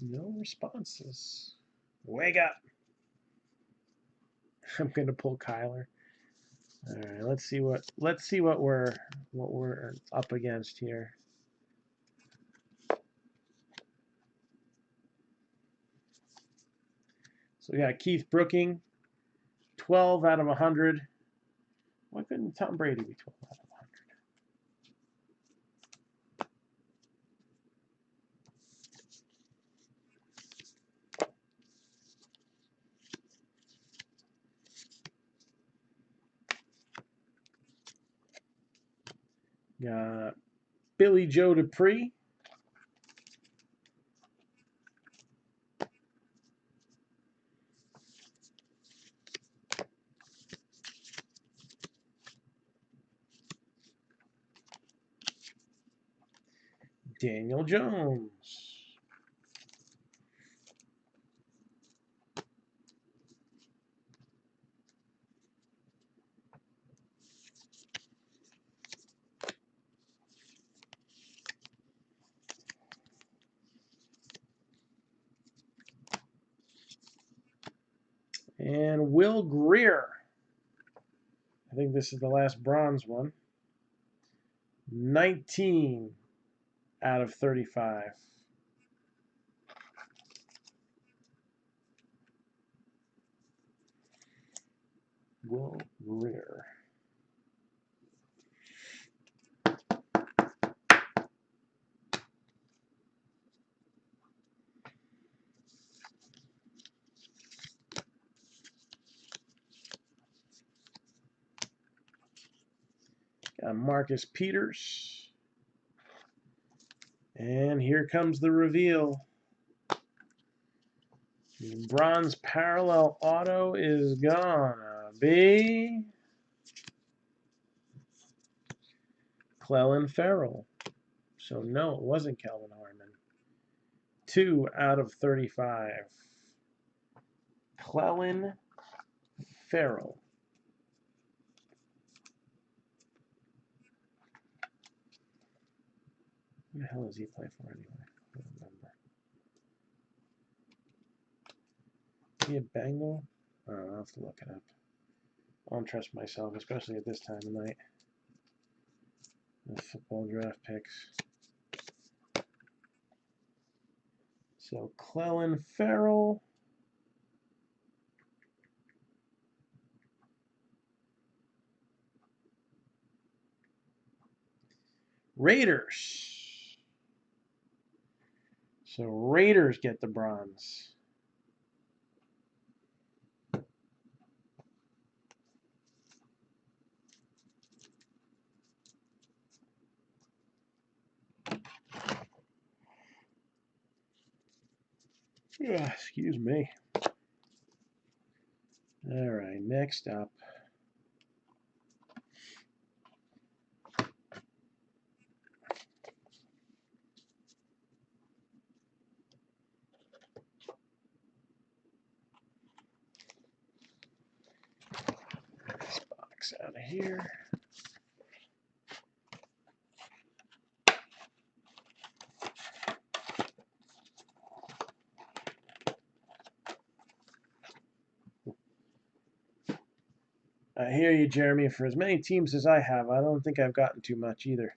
No responses. Wake up! I'm gonna pull Kyler. All right, let's see what we're up against here. So we got Keith Brooking, 12 out of 100. Why couldn't Tom Brady be 12 out of 100? Got Billy Joe Dupree. Daniel Jones. And Will Greer. I think this is the last bronze one. 19 out of 35. Will Greer. Got Marcus Peters. And here comes the reveal. The bronze parallel auto is gonna be Clelin Ferrell. So no, it wasn't Kelvin Harmon. 2 out of 35. Clelin Ferrell. Who the hell does he play for anyway? I don't remember. Is he a Bengal? I'll have to look it up. I don't trust myself, especially at this time of night. The football draft picks. So Clelin Ferrell. Raiders. So Raiders get the bronze. Excuse me. All right, next up. This box out of here. I hear you, Jeremy. For as many teams as I have, I don't think I've gotten too much either.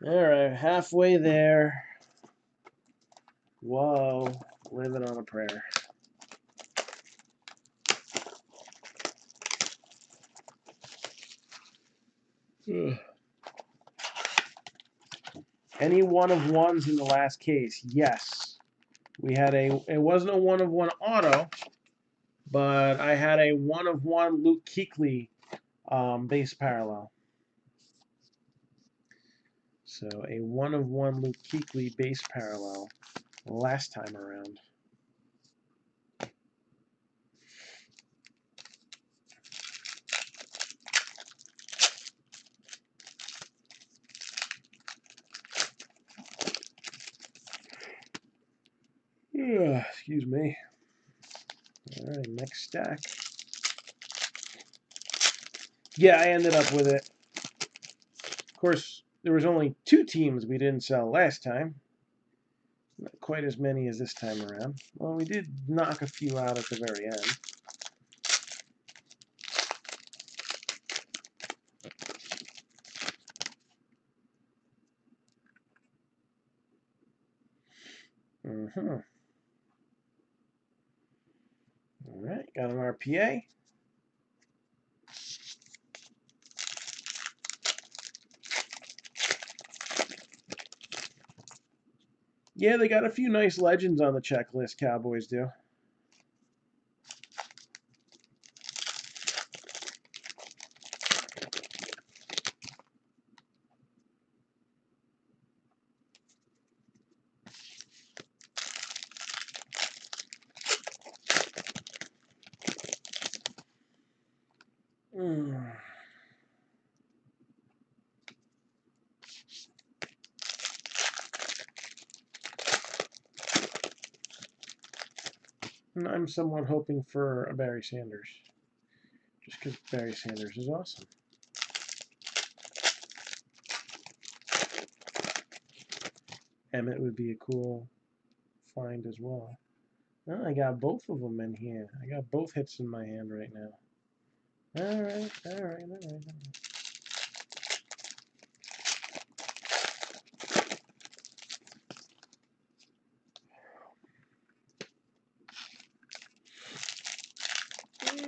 All right, halfway there. Whoa, living on a prayer. Ugh. Any one of ones in the last case? Yes. We had it wasn't a one of one auto, but I had a one of one Luke Kuechly base parallel. So a one of one Luke Kuechly base parallel last time around. Excuse me. All right, next stack. Yeah, I ended up with it. Of course, there was only 2 teams we didn't sell last time. Not quite as many as this time around. Well, we did knock a few out at the very end. All right, got an RPA. Yeah, they got a few nice legends on the checklist, Cowboys do. And I'm somewhat hoping for a Barry Sanders. Just because Barry Sanders is awesome. Emmett would be a cool find as well. Oh, I got both of them in here. I got both hits in my hand right now. All right.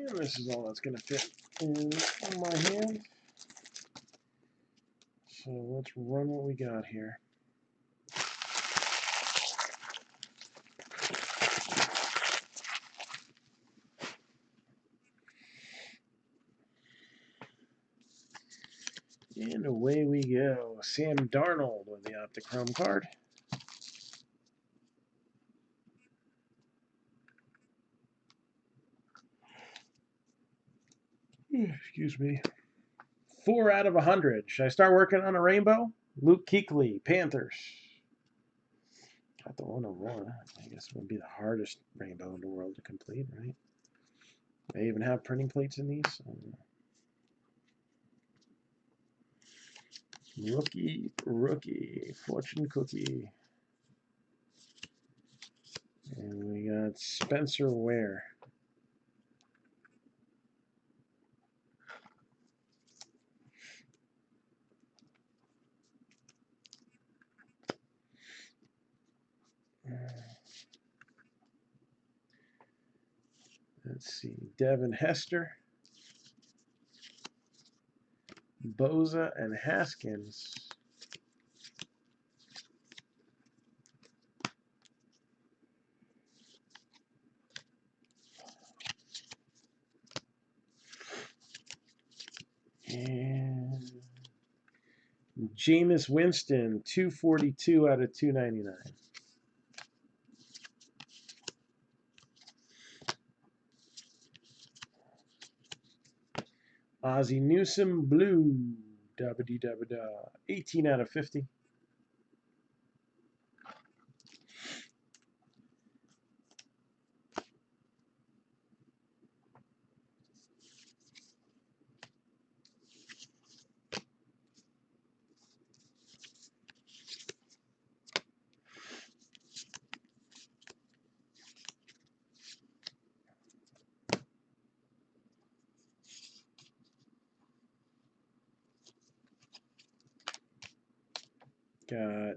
And this is all that's going to fit in my hand. So let's run what we got here. And away we go. Sam Darnold with the Optichrome card. Excuse me. 4 out of 100. Should I start working on a rainbow? Luke Kuechly, Panthers. Got the 101. I guess it would be the hardest rainbow in the world to complete, right? They even have printing plates in these. Rookie, fortune cookie. And we got Spencer Ware. Let's see, Devin Hester, Boza, and Haskins. And Jameis Winston, 242 out of 299. Ozzie Newsome, blue, da-ba-dee-da-ba-da, 18 out of 50. Got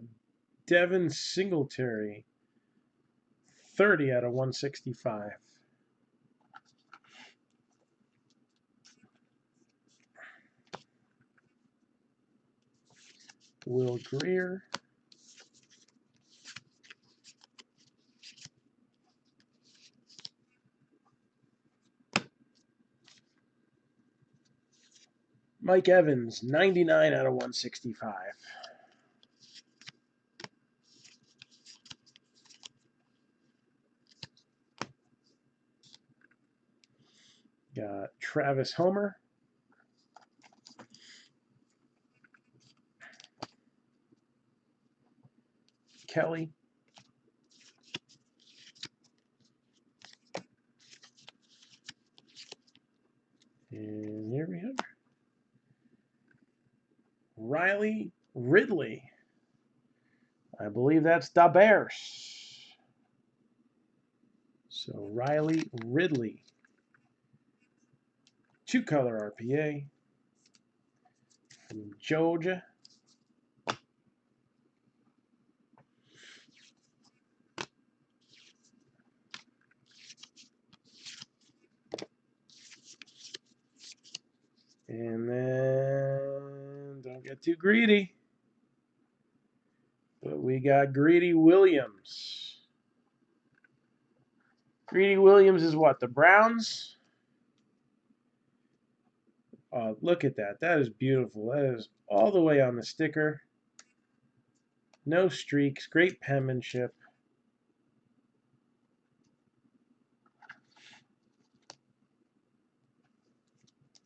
Devin Singletary, 30 out of 165. Will Greer. Mike Evans, 99 out of 165. Got Travis Homer. Kelly. And here we have Riley Ridley. I believe that's the Bears. So Riley Ridley. 2-color RPA from Georgia. And then, don't get too greedy, but we got Greedy Williams. Greedy Williams is what, the Browns? Oh, look at that. That is beautiful. That is all the way on the sticker. No streaks. Great penmanship.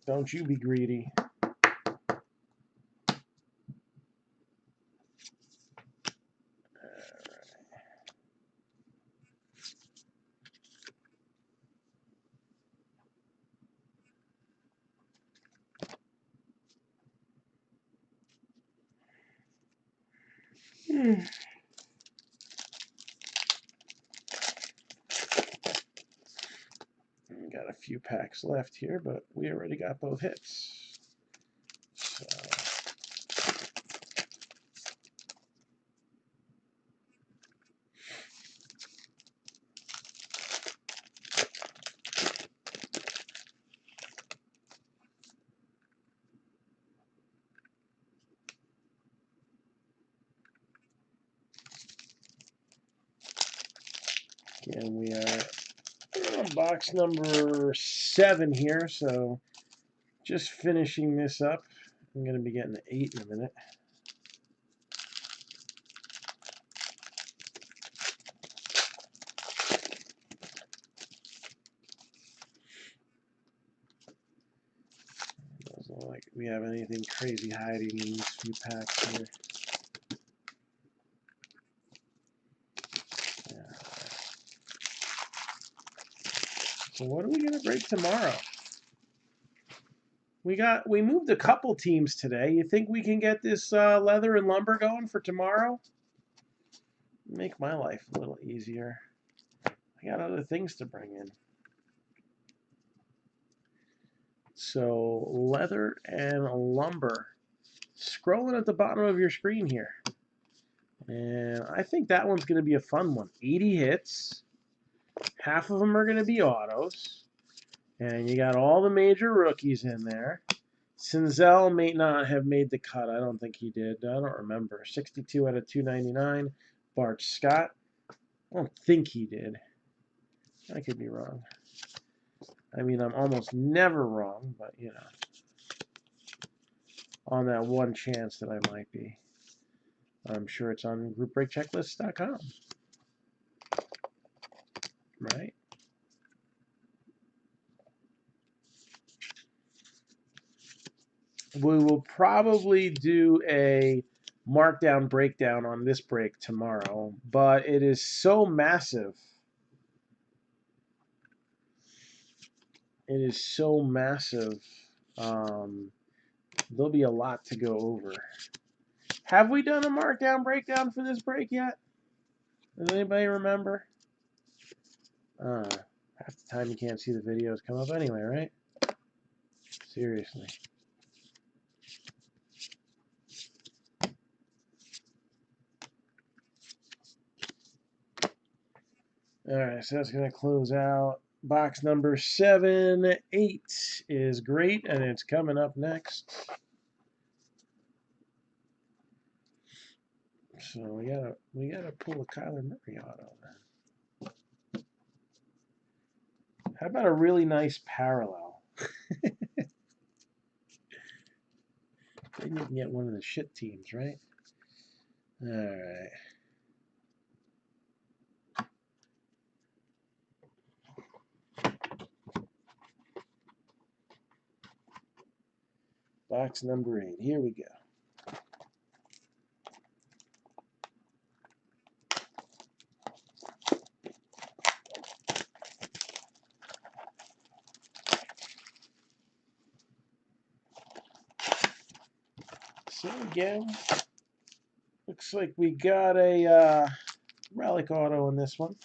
Don't you be greedy. We got a few packs left here, but we already got both hits. So. Again, we are on box number 7 here, so just finishing this up. I'm going to be getting an 8 in a minute. Doesn't look like we have anything crazy hiding in these few packs here. Yeah. So what are we going to break tomorrow? We moved a couple teams today. You think we can get this leather and lumber going for tomorrow? Make my life a little easier. I got other things to bring in. So leather and lumber. Scrolling at the bottom of your screen here. And I think that one's going to be a fun one. 80 hits. Half of them are going to be autos. And you got all the major rookies in there. Senzel may not have made the cut. I don't think he did. I don't remember. 62 out of 299. Bart Scott. I don't think he did. I could be wrong. I mean, I'm almost never wrong, but, you know, on that one chance that I might be. I'm sure it's on groupbreakchecklist.com. Right? We will probably do a markdown breakdown on this break tomorrow, but it is so massive. It is so massive. There'll be a lot to go over. Have we done a markdown breakdown for this break yet? Does anybody remember? Half the time you can't see the videos come up anyway, right? Seriously. Alright, so that's going to close out box number 7. 8 is great, and it's coming up next. So we gotta pull a Kyler Murray auto then. How about a really nice parallel? Then you can get one of the shit teams, right? Alright. Box number 8. Here we go. So again, looks like we got a relic auto in this one.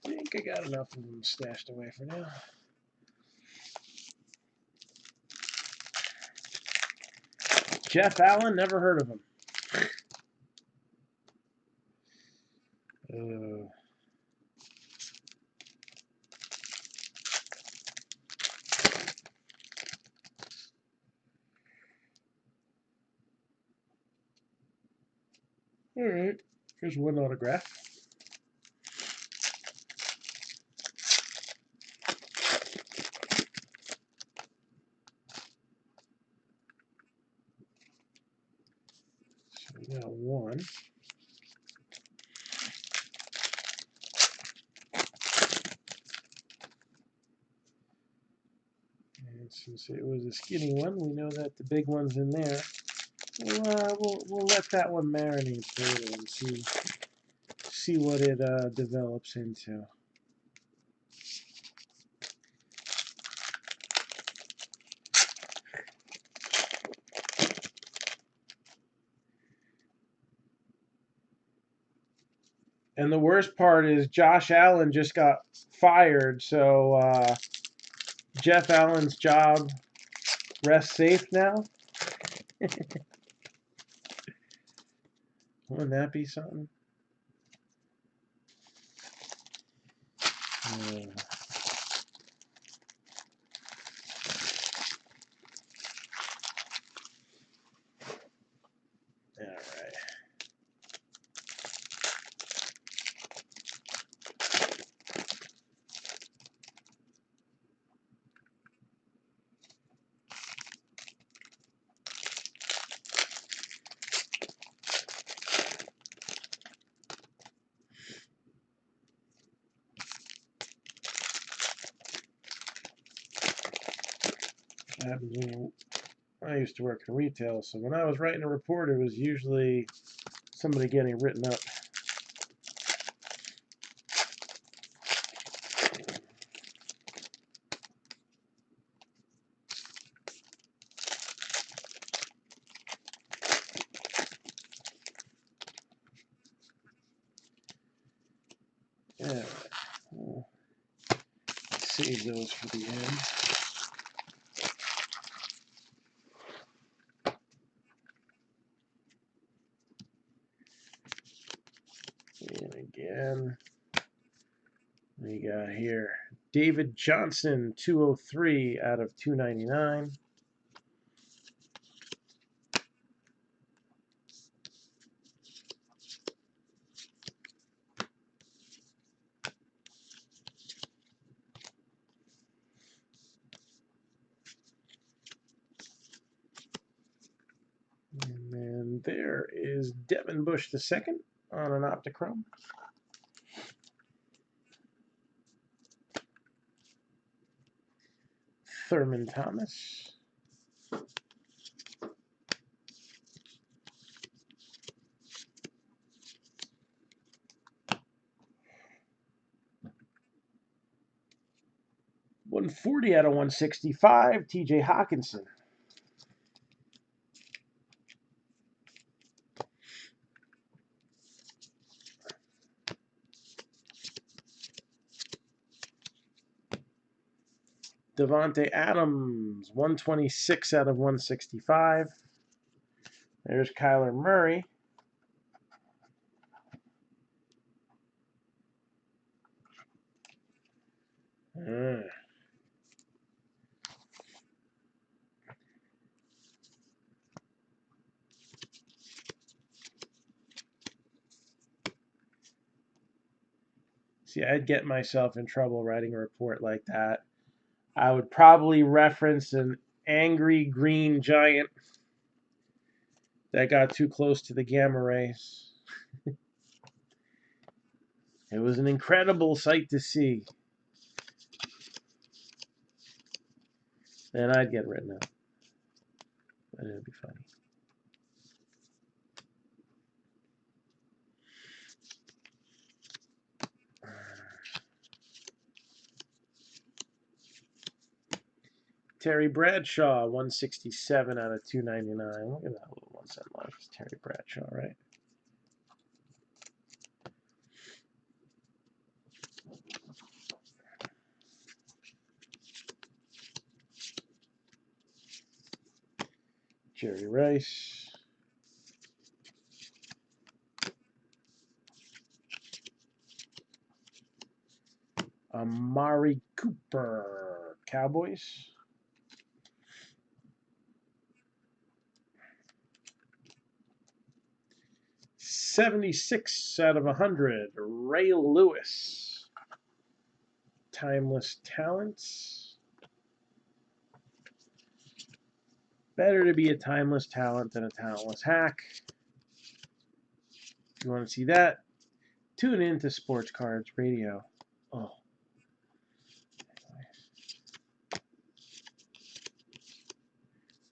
I think I got enough of them stashed away for now. Jeff Allen, never heard of him. All right, here's one autograph. So we got one. And since it was a skinny one, we know that the big one's in there. We'll let that one marinate further and see what it develops into. And the worst part is Josh Allen just got fired, so Jeff Allen's job rests safe now. Wouldn't that be something? All right. I used to work in retail, so when I was writing a report, it was usually somebody getting written up. Yeah, we'll save those for the end. And again, we got here David Johnson, 203 out of 299. And then there is Devin Bush II on an Optichrome. Thurman Thomas. .140 out of 165, TJ Hawkinson. Devontae Adams, 126 out of 165. There's Kyler Murray. See, I'd get myself in trouble writing a report like that. I would probably reference an angry green giant that got too close to the gamma rays. It was an incredible sight to see. Then I'd get written up. But it'd be funny. Terry Bradshaw, 167 out of 299. Look at that little 1 cent life. It's Terry Bradshaw, right? Jerry Rice. Amari Cooper, Cowboys. .76 out of 100, Ray Lewis. Timeless talents. Better to be a timeless talent than a talentless hack. If you want to see that, tune in to Sports Cards Radio. Oh.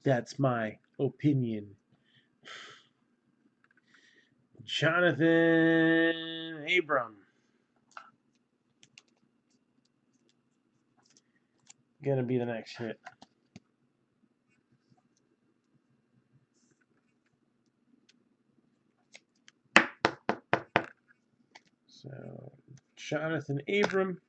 That's my opinion. Jonathan Abram. Gonna be the next hit. So, Jonathan Abram,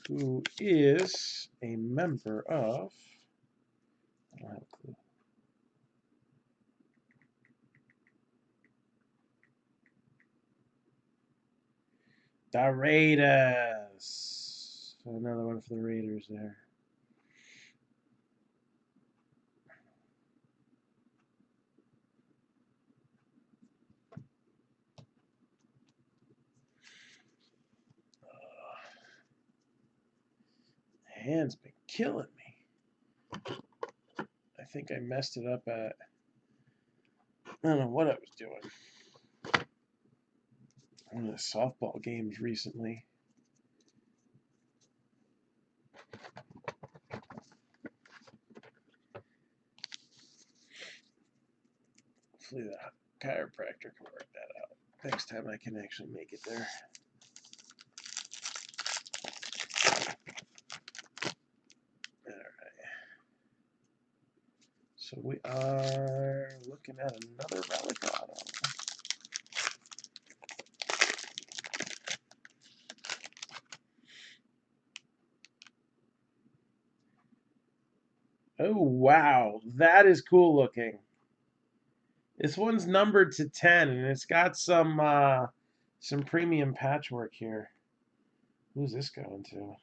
who is a member of, I don't have a clue. The Raiders. So another one for the Raiders there. Hand's been killing me. I think I messed it up at, I don't know what I was doing. One of the softball games recently. Hopefully the chiropractor can work that out. Next time I can actually make it there. Alright. So we are looking at another relic auto. Oh, wow. That is cool looking. This one's numbered to 10, and it's got some premium patchwork here. Who's this going to?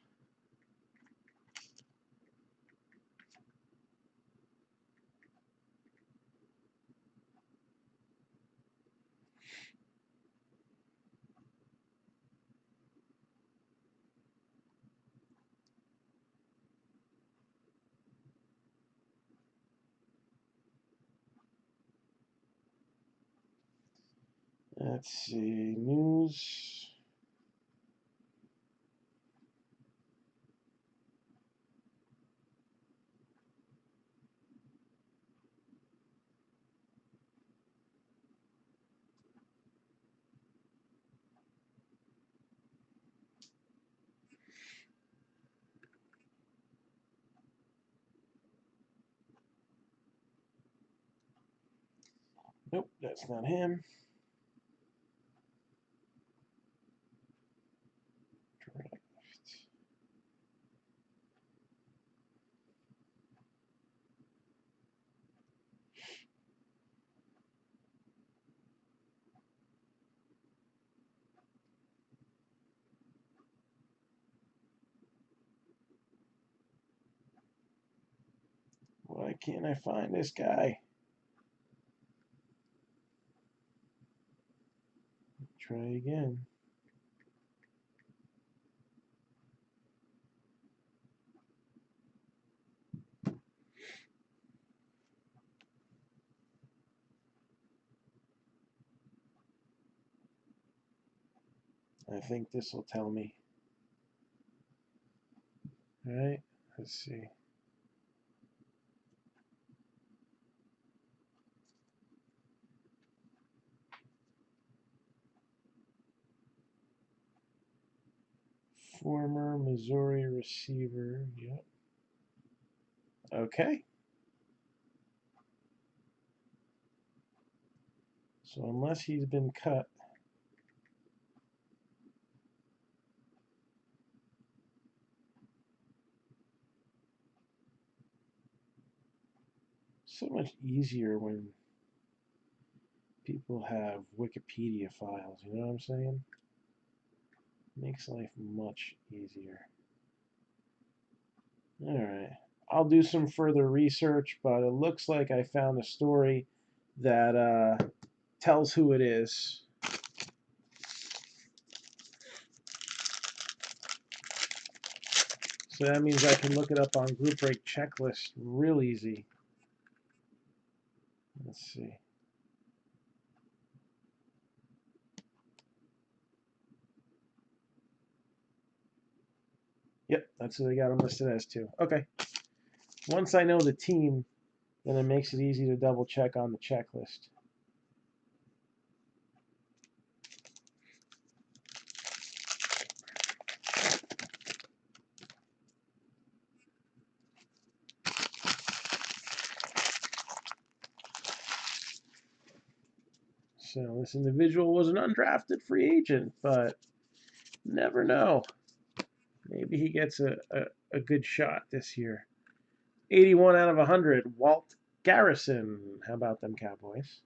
Let's see. News. Nope, that's not him. Why can't I find this guy? Try again. I think this will tell me. All right, let's see. Former Missouri receiver. Yep. Okay. So unless he's been cut. So much easier when people have Wikipedia files, you know what I'm saying? Makes life much easier. All right. I'll do some further research, but it looks like I found a story that tells who it is. So that means I can look it up on Group Break Checklist real easy. Let's see. Yep, that's who they got them listed as too. Okay. Once I know the team, then it makes it easy to double check on the checklist. So this individual was an undrafted free agent, but never know. Maybe he gets a good shot this year. 81 out of 100, Walt Garrison. How about them Cowboys?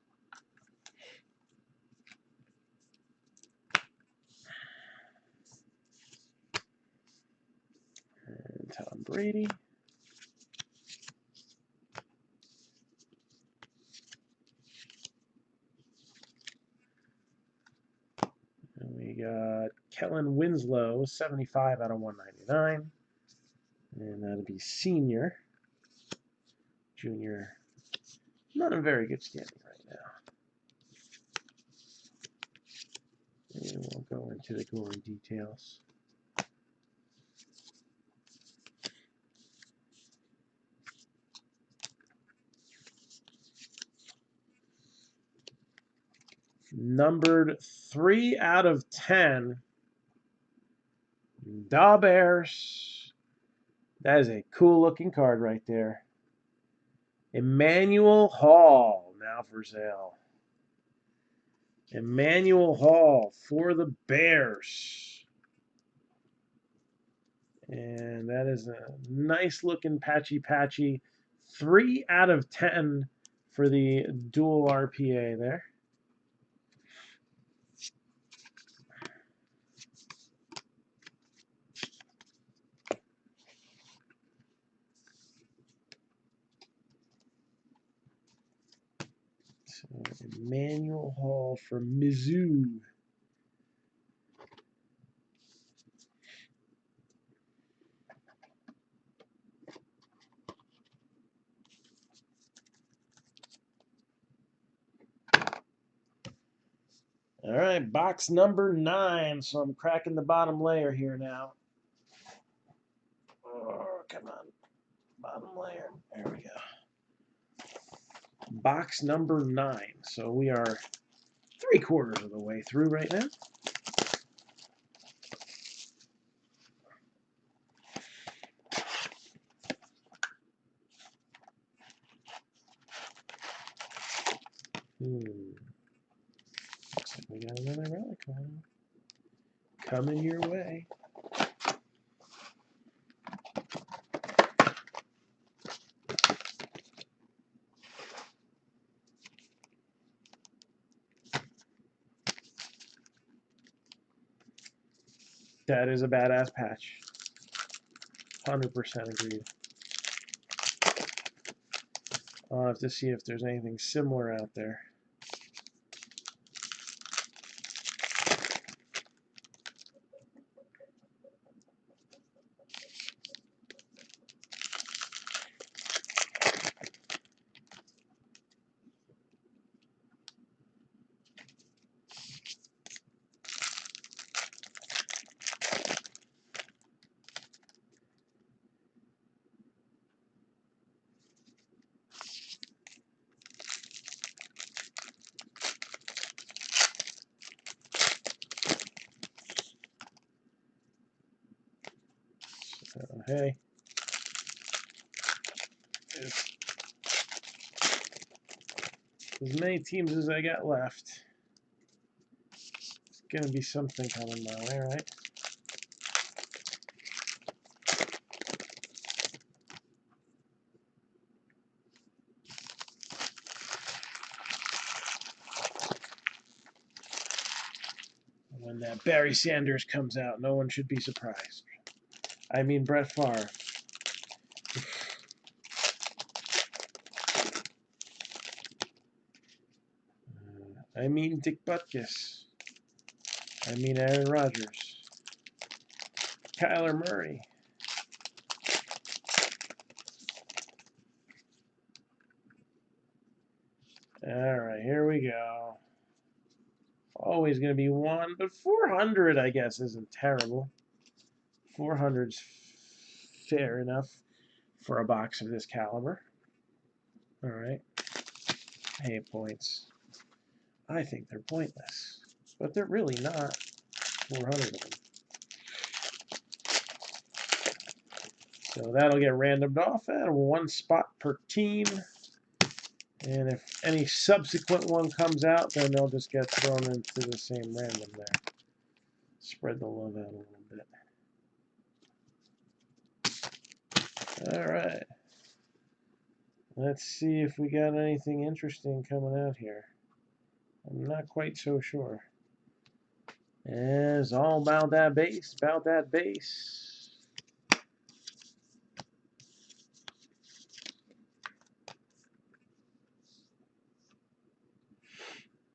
And Tom Brady. And we got Kellen Winslow, 75 out of 199. And that'll be senior. Junior, not in very good standing right now. And we'll go into the gory details. Numbered 3 out of 10. Da Bears. That is a cool looking card right there. Emmanuel Hall now for sale. Emmanuel Hall for the Bears. And that is a nice looking patchy. 3 out of 10 for the dual RPA there. So Emmanuel Hall for Mizzou. All right, box number 9. So I'm cracking the bottom layer here now. Oh, come on. Bottom layer. There we go. Box number 9. So we are 3/4 of the way through right now. Looks like we got another relic one coming your way. That is a badass patch. 100% agreed. I'll have to see if there's anything similar out there. So, hey, as many teams as I got left. It's gonna be something coming my way, right? When that Barry Sanders comes out, no one should be surprised. I mean Brett Favre. I mean Dick Butkus. I mean Aaron Rodgers. Kyler Murray. All right, here we go. Always going to be one, but 400, I guess, isn't terrible. 400's fair enough for a box of this caliber. All right. Hey, points. I think they're pointless, but they're really not. 400 of them. So that'll get randomed off at 1 spot per team. And if any subsequent one comes out, then they'll just get thrown into the same random there. Spread the love out a little bit. All right. Let's see if we got anything interesting coming out here. I'm not quite so sure. It's all about that base,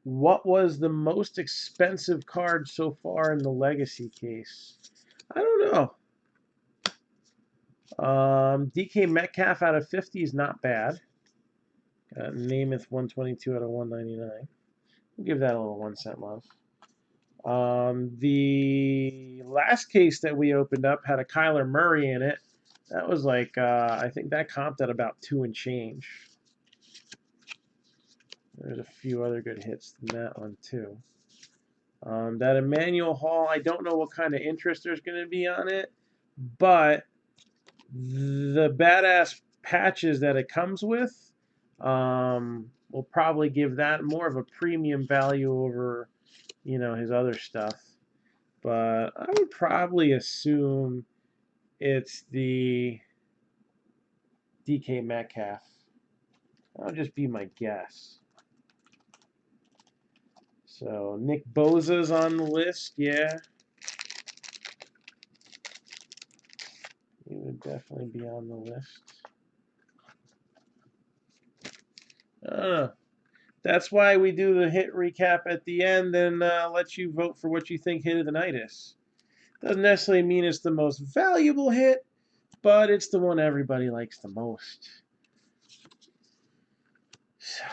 What was the most expensive card so far in the Legacy case? I don't know. DK Metcalf out of 50 is not bad. Got Namath 122 out of 199. We'll give that a little 1 cent love. The last case that we opened up had a Kyler Murray in it. That was like, I think that comped at about 2 and change. There's a few other good hits than that one, too. That Emmanuel Hall, I don't know what kind of interest there's going to be on it, but the badass patches that it comes with will probably give that more of a premium value over, you know, his other stuff. But I would probably assume it's the DK Metcalf. That'll just be my guess. So Nick Bosa's on the list, yeah. He would definitely be on the list. That's why we do the hit recap at the end and let you vote for what you think hit of the night is. Doesn't necessarily mean it's the most valuable hit, but it's the one everybody likes the most. So.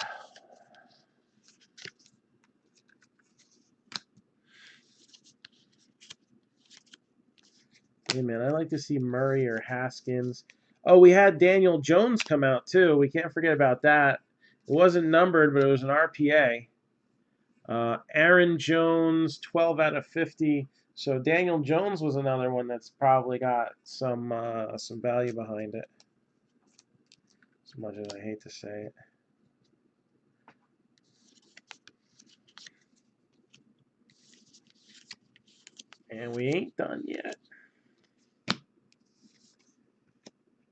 Hey man, I like to see Murray or Haskins. Oh, we had Daniel Jones come out too. We can't forget about that. It wasn't numbered, but it was an RPA. Aaron Jones, 12 out of 50. So Daniel Jones was another one that's probably got some value behind it. As much as I hate to say it. And we ain't done yet.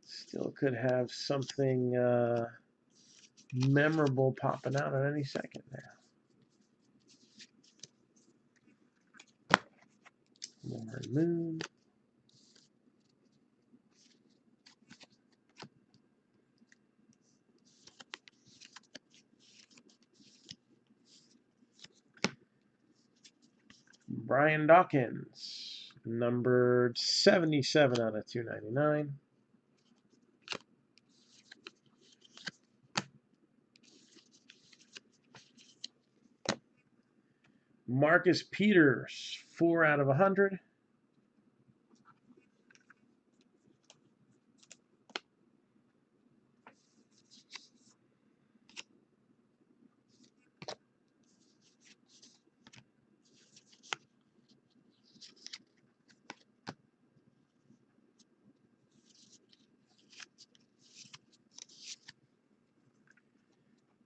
Still could have something memorable popping out at any second now. More moon. Brian Dawkins, numbered 77 out of 299. Marcus Peters, 4 out of 100.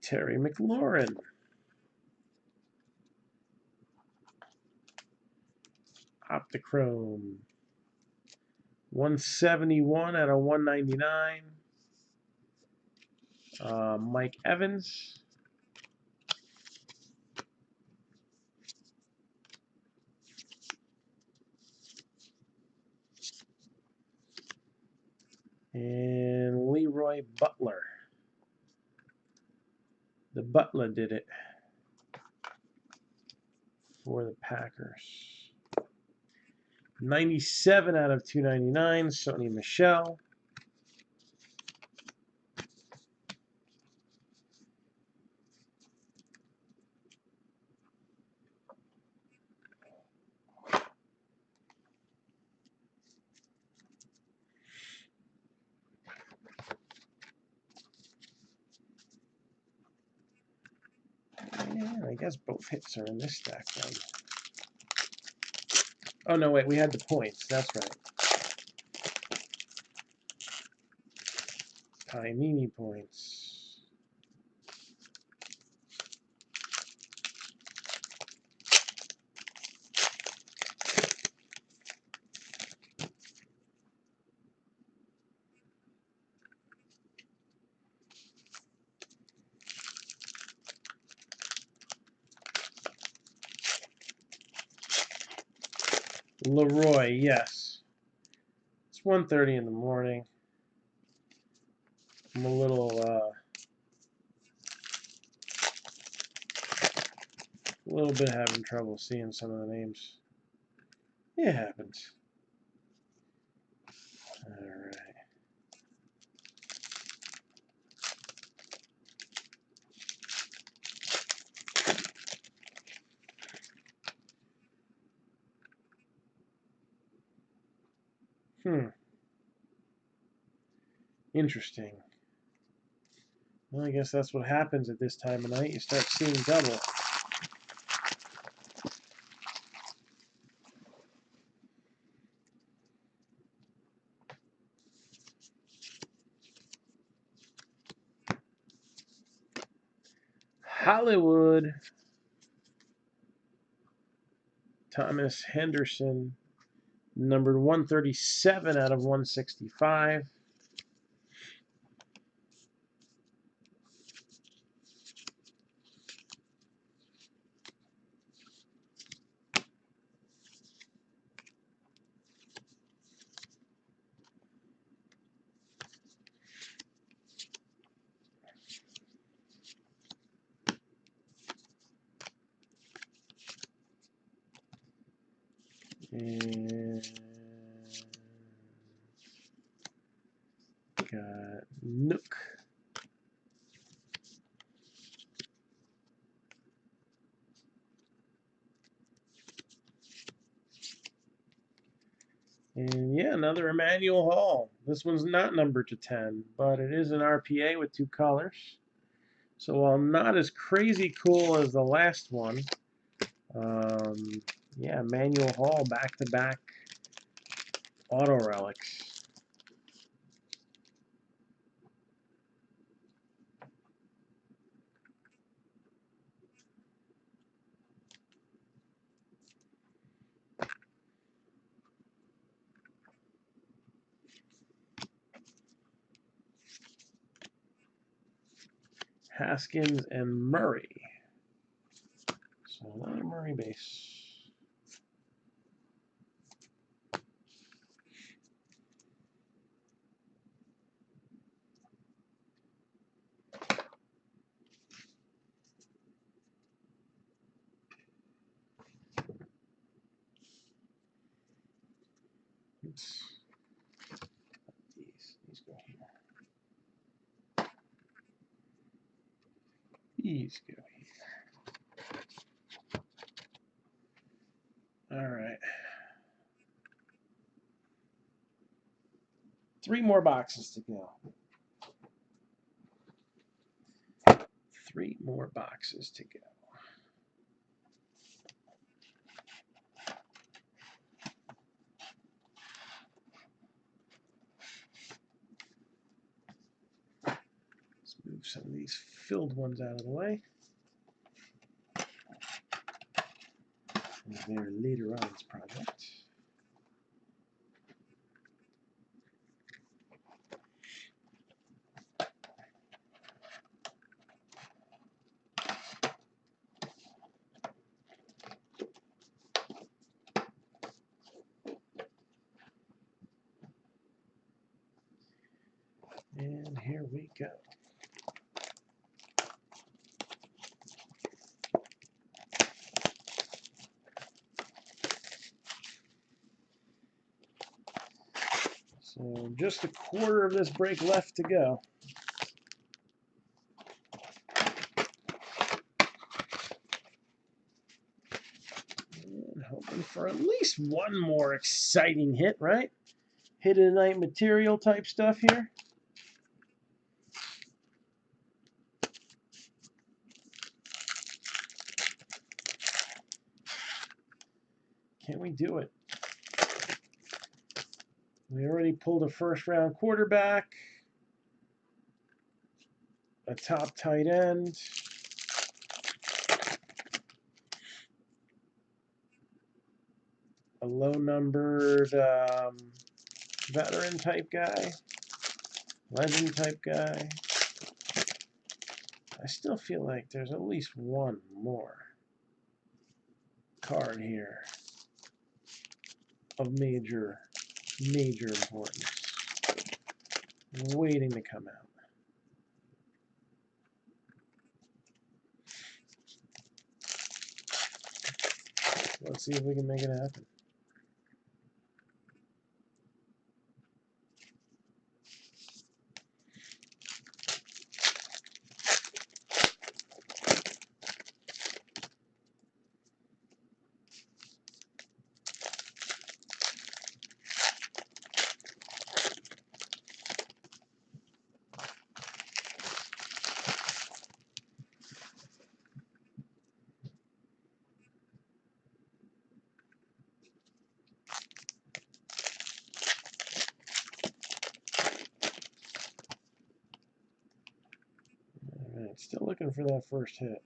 Terry McLaurin. Optichrome. 171 out of 199. Mike Evans. And Leroy Butler. The Butler did it for the Packers. 97 out of 299, Sony Michel. Yeah, I guess both hits are in this stack then. Oh, no, wait, we had the points. That's right. Panini points. Leroy, yes. It's 1:30 in the morning. I'm a little bit having trouble seeing some of the names. It happens. All right. Interesting. Well, I guess that's what happens at this time of night. You start seeing double. Hollywood. Thomas Henderson, numbered 137 out of 165. And got Nook. And yeah, another Emmanuel Hall. This one's not numbered to 10, but it is an RPA with 2 colors. So while not as crazy cool as the last one, yeah, Emmanuel Hall back-to-back auto relics. Haskins and Murray. So another Murray base. Oops. These go here. These go here. All right. 3 more boxes to go. 3 more boxes to go. Let's move some of these filled ones out of the way. And they're later on's project. And here we go. So just a quarter of this break left to go. And hoping for at least one more exciting hit, right? Hit of the night material type stuff here. Can we do it? We already pulled a first round quarterback, a top tight end, a low numbered veteran type guy, legend type guy. I still feel like there's at least one more card here of major importance waiting to come out. Let's see if we can make it happen. Still looking for that first hit.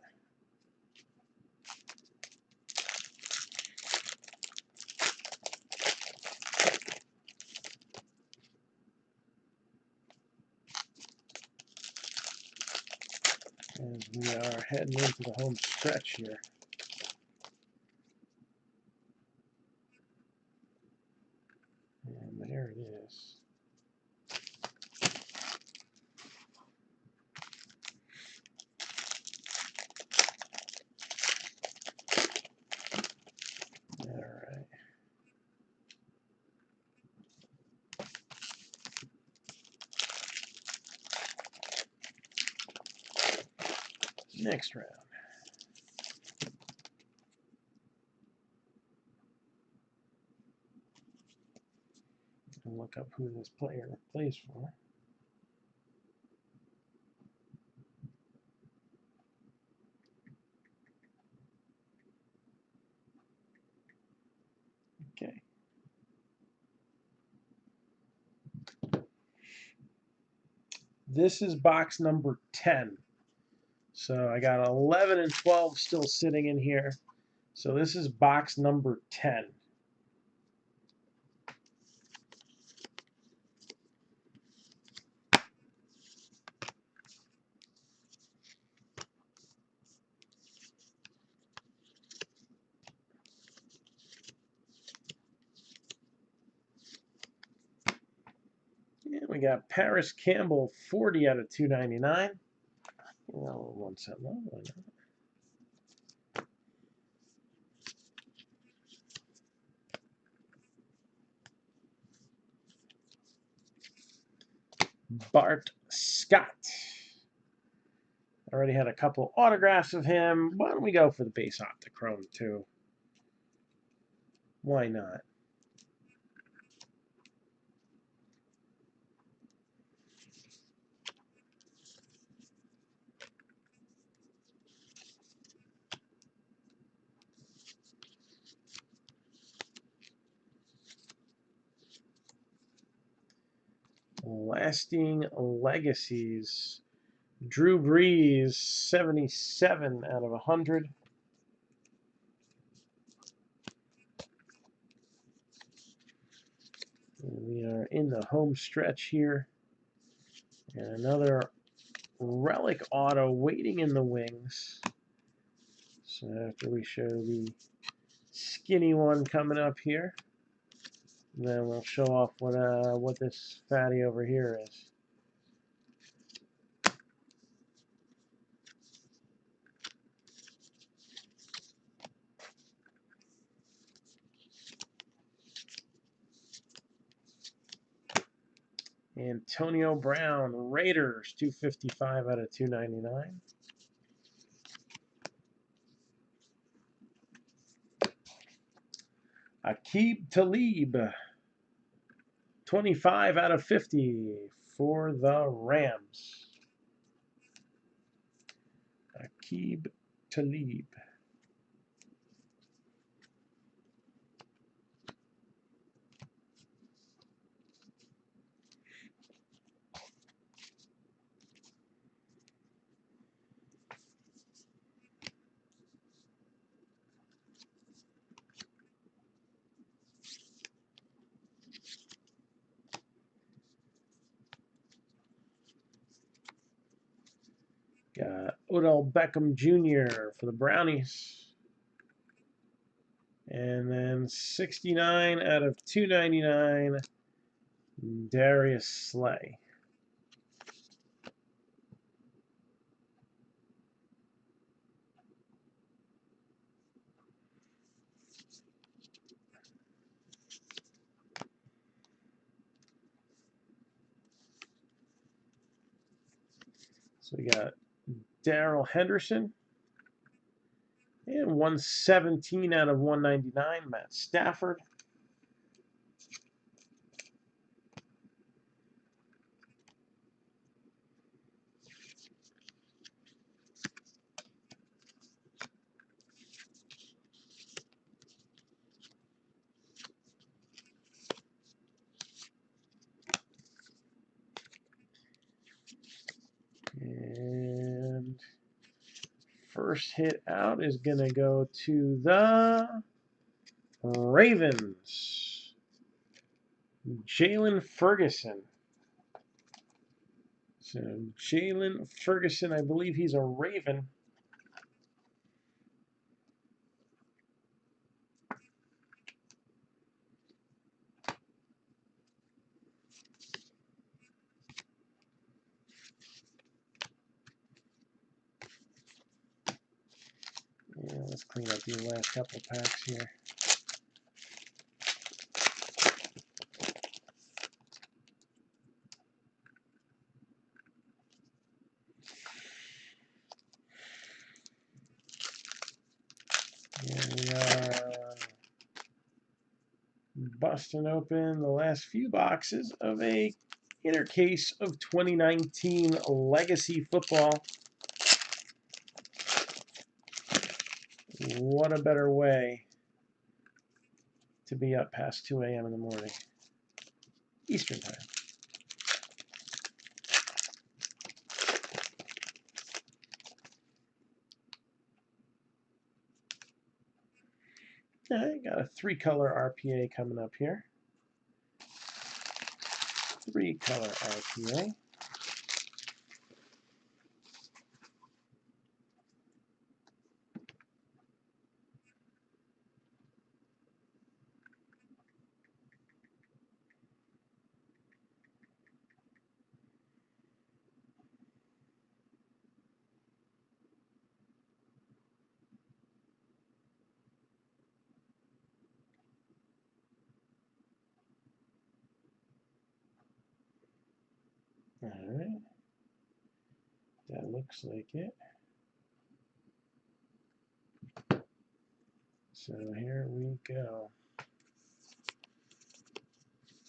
As we are heading into the home stretch here. And there it is. All right. Next round. And look up who this player plays for. Okay. This is box number 10. So I got 11 and 12 still sitting in here. So this is box number 10. And we got Paris Campbell, 40 out of 299. Well, 170. Why not? Bart Scott. Already had a couple autographs of him. Why don't we go for the base Optichrome too? Why not? Lasting Legacies. Drew Brees, 77 out of 100. We are in the home stretch here. And another relic auto waiting in the wings. So after we show the skinny one coming up here, then we'll show off what this fatty over here is. Antonio Brown, Raiders, 255 out of 299. Aqib Talib, 25 out of 50 for the Rams. Aqib Talib. Got Odell Beckham Jr. for the Brownies. And then 69 out of 299, Darius Slay. So we got Darrell Henderson. And 117 out of 199, Matt Stafford. And first hit out is going to go to the Ravens. Jalen Ferguson. So Jalen Ferguson, I believe he's a Raven. Yeah, let's clean up these last couple packs here. Here we are busting open the last few boxes of a inner case of 2019 Legacy Football. What a better way to be up past 2 a.m. in the morning, Eastern Time. All right, got a 3-color RPA coming up here. 3-color RPA. All right, that looks like it. So here we go.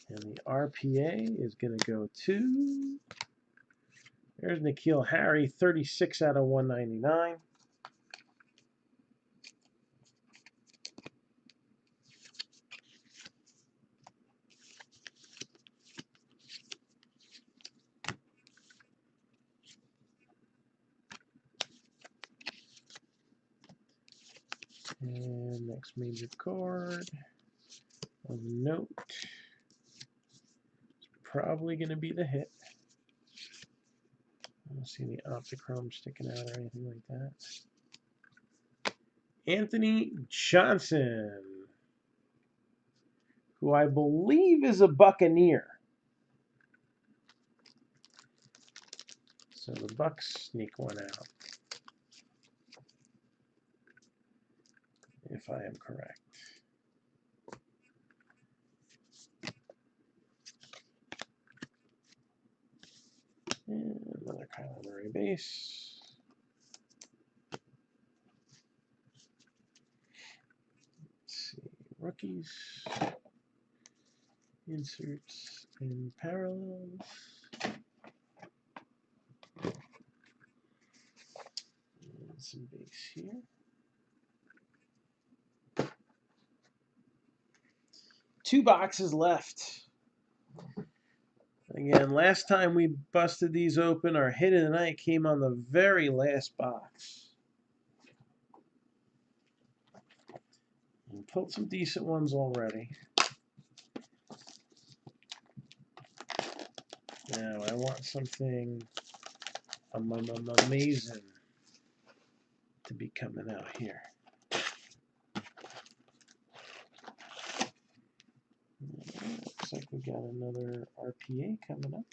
And the RPA is going to go to, there's N'Keal Harry, 36 out of 199. And next major card of note, probably going to be the hit. I don't see any Optichrome sticking out or anything like that. Anthony Johnson, who I believe is a Buccaneer. So the Bucs sneak one out, if I am correct. And another Kyler Murray base. Let's see, rookies, inserts, and parallels. And some base here. Two boxes left. Again, last time we busted these open, our hit of the night came on the very last box. And pulled some decent ones already. Now I want something amazing to be coming out here. Looks like we got another RPA coming up.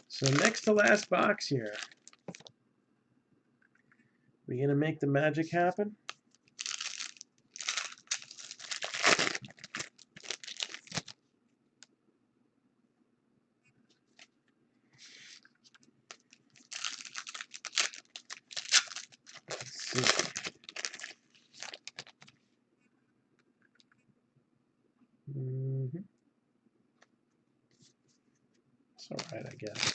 So next to last box here. We gonna make the magic happen? Let's see. It's all right, I guess.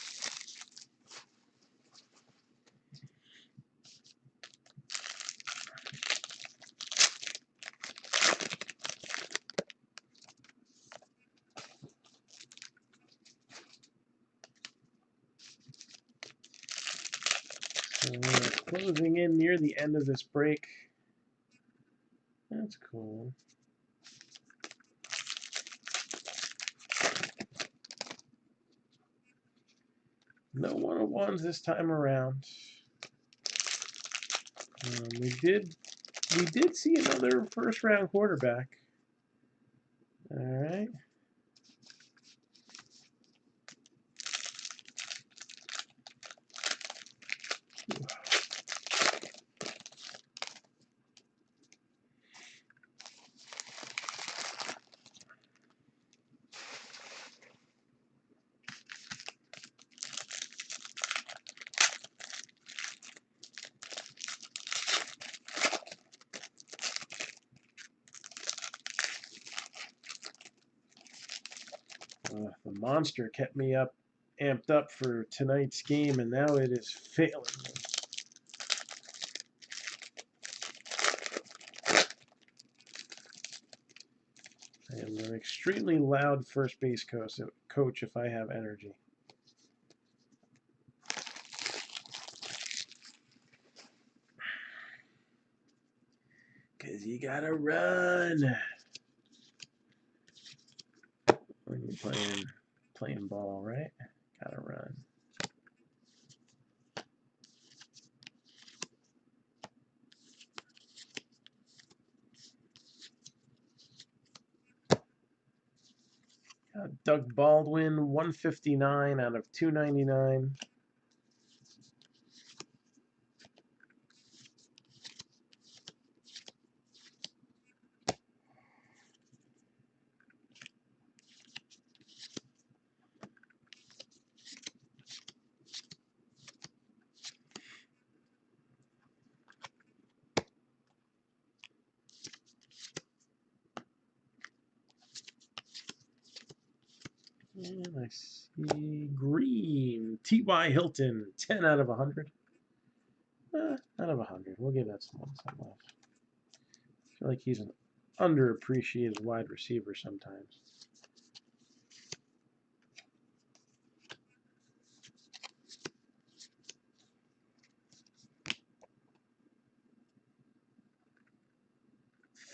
Closing in near the end of this break. That's cool. No 101s this time around. We did see another first round quarterback. All right. The monster kept me amped up for tonight's game, and now it is failing me. I am an extremely loud first base coach if I have energy. Because you gotta run when you're playing ball, right? Gotta run. Doug Baldwin, 159 out of 299. And I see green. T.Y. Hilton, 10 out of 100. Out of 100. We'll give that some love. I feel like he's an underappreciated wide receiver sometimes.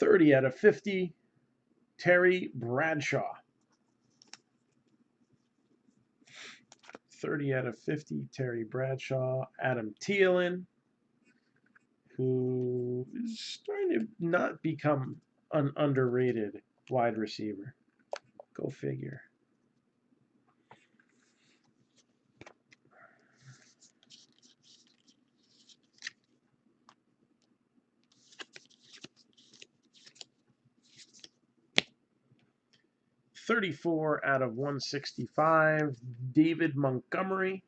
$30 out of 50. Terry Bradshaw. 30 out of 50, Terry Bradshaw. Adam Thielen, who is starting to not become an underrated wide receiver. Go figure. $34 out of 165, David Montgomery.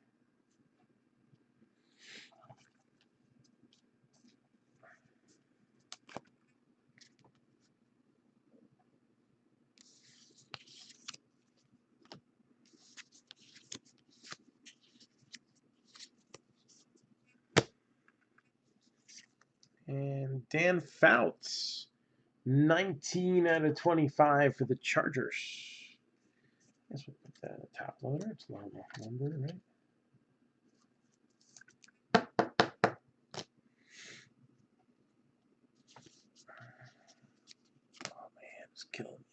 And Dan Fouts, 19 out of 25 for the Chargers. I guess we'll put that in the top loader. It's a long enough number, right? Oh man, it's killing me.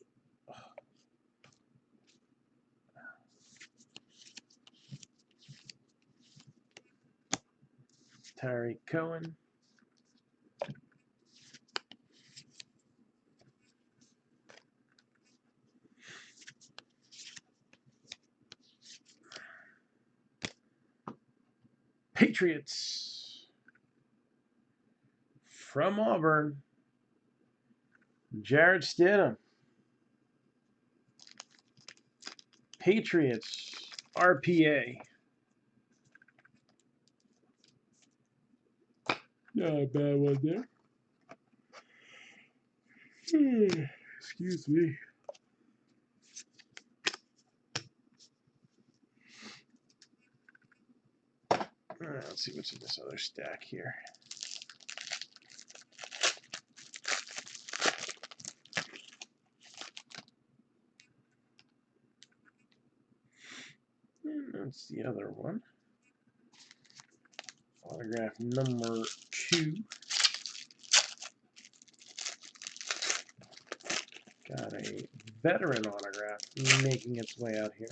Tyreek Cohen. Patriots. From Auburn, Jared Stidham. Patriots, RPA. Not a bad one there. Excuse me. Let's see what's in this other stack here. And that's the other one. Oh, Autograph number 2. Got a veteran autograph making its way out here.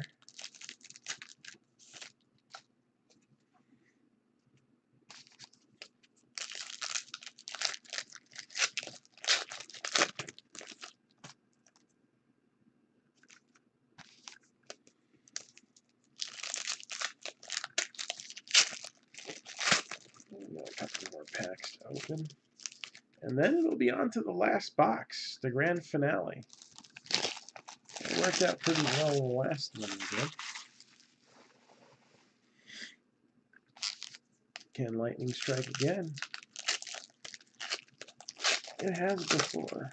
A couple more packs to open. And then it'll be on to the last box, the grand finale. It worked out pretty well the last one we did. Can lightning strike again? It has before.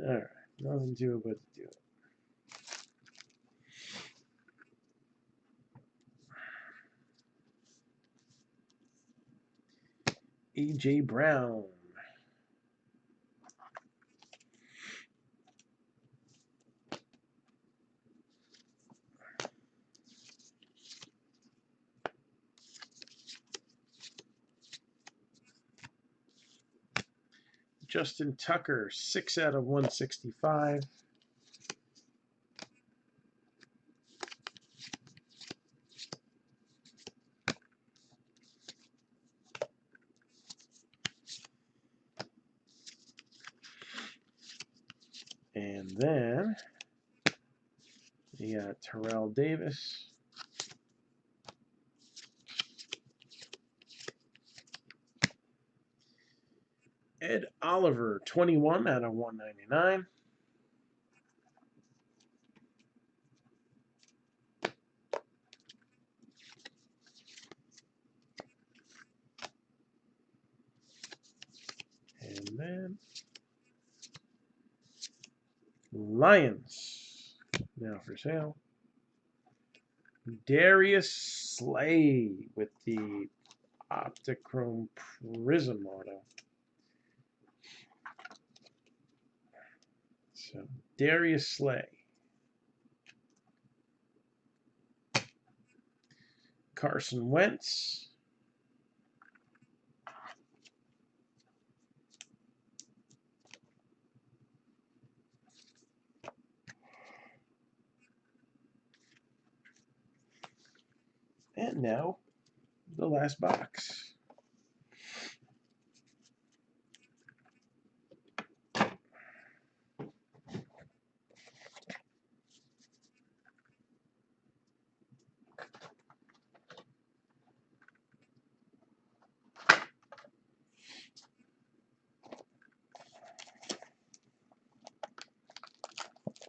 Alright, nothing to it but to do it. A.J. Brown. Justin Tucker, 6 out of 165. And then we got Terrell Davis. Ed Oliver, 21 out of 199. And then Lions, now for sale. Darius Slay with the Optichrome Prism auto. So Darius Slay. Carson Wentz. And now, the last box.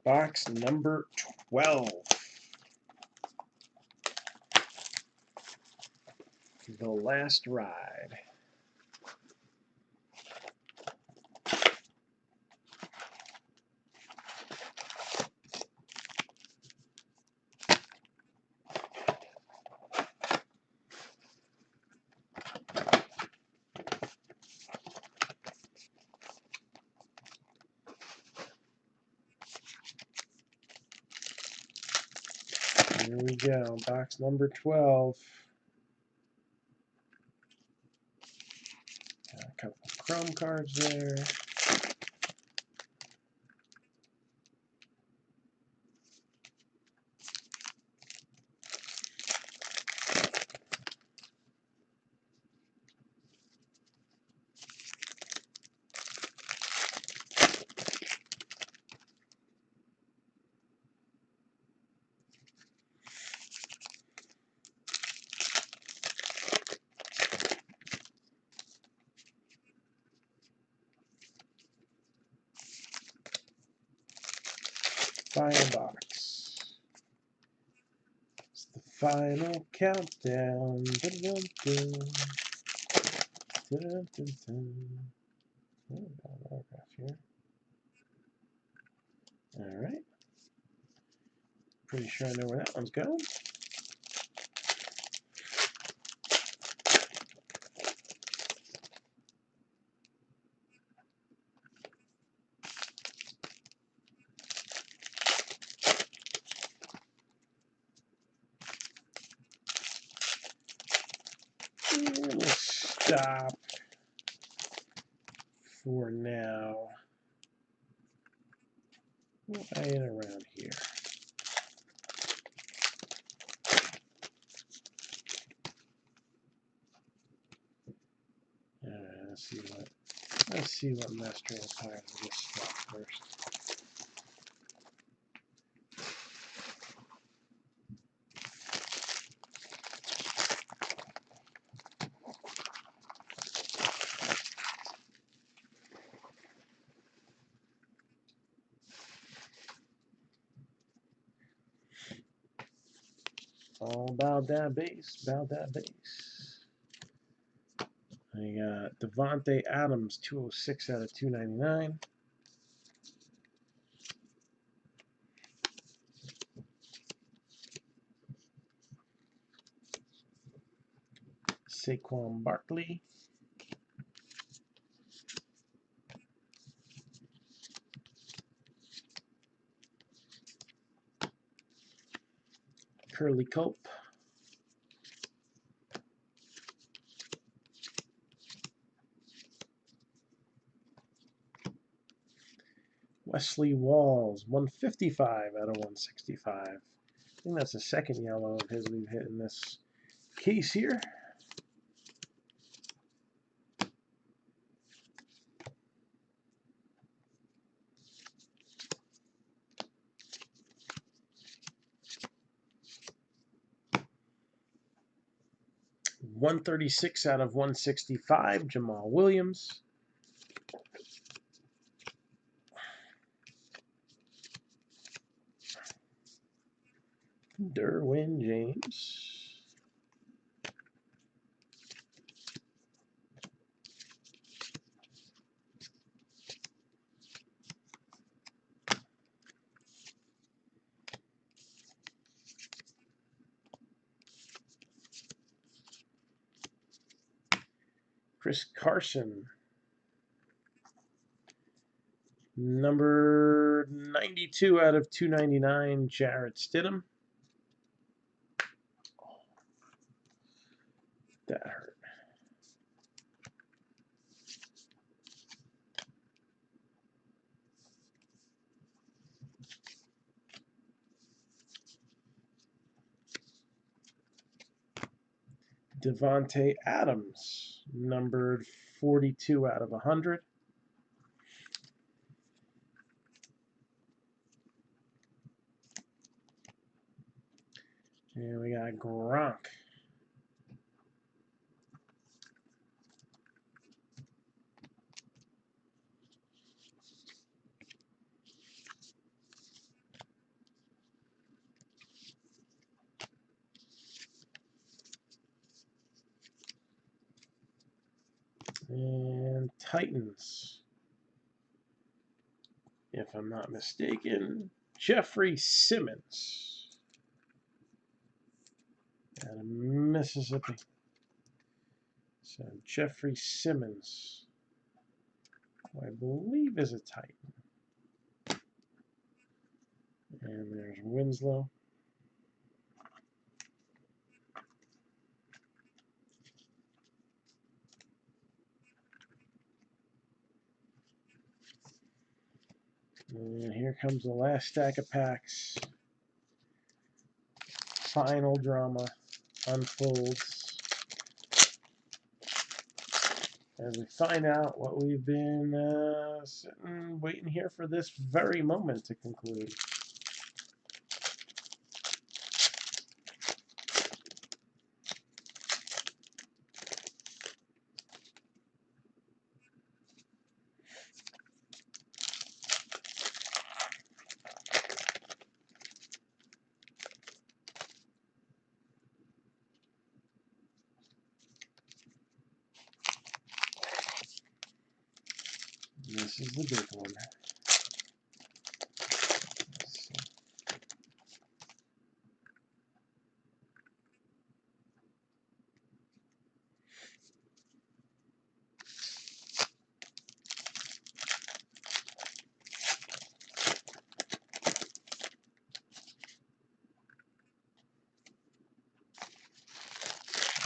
Box number 12. The last ride. Here we go, box number 12. Got a couple of chrome cards there. Final box. It's the final countdown. Dun-dun-dun. Dun-dun-dun. Oh, got an autograph here. All right. Pretty sure I know where that one's going. stop for now. Right around here. All right, let's see what Master Empire we just stop first. All about that base, about that base. I got Devontae Adams, 206 out of 299. Saquon Barkley. Curly Cope. Wesley Walls, 155 out of 165. I think that's the second yellow of his we've hit in this case here. .136 out of 165, Jamal Williams. Derwin James. Chris Carson. Number 92 out of 299, Jarrett Stidham. That hurt. Devontae Adams, numbered 42 out of 100. And we got Gronk. And Titans, if I'm not mistaken, Jeffrey Simmons out of Mississippi. So Jeffrey Simmons, who I believe is a Titan. And there's Winslow. And here comes the last stack of packs. Final drama unfolds as we find out what we've been sitting, waiting here for this very moment to conclude. This is the big one.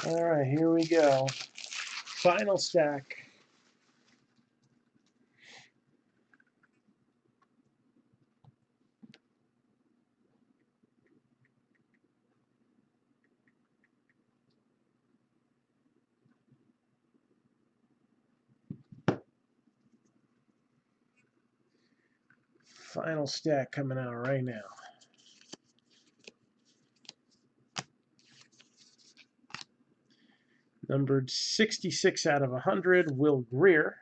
All right, here we go. Final stack. Final stack coming out right now. Numbered 66 out of 100, Will Greer.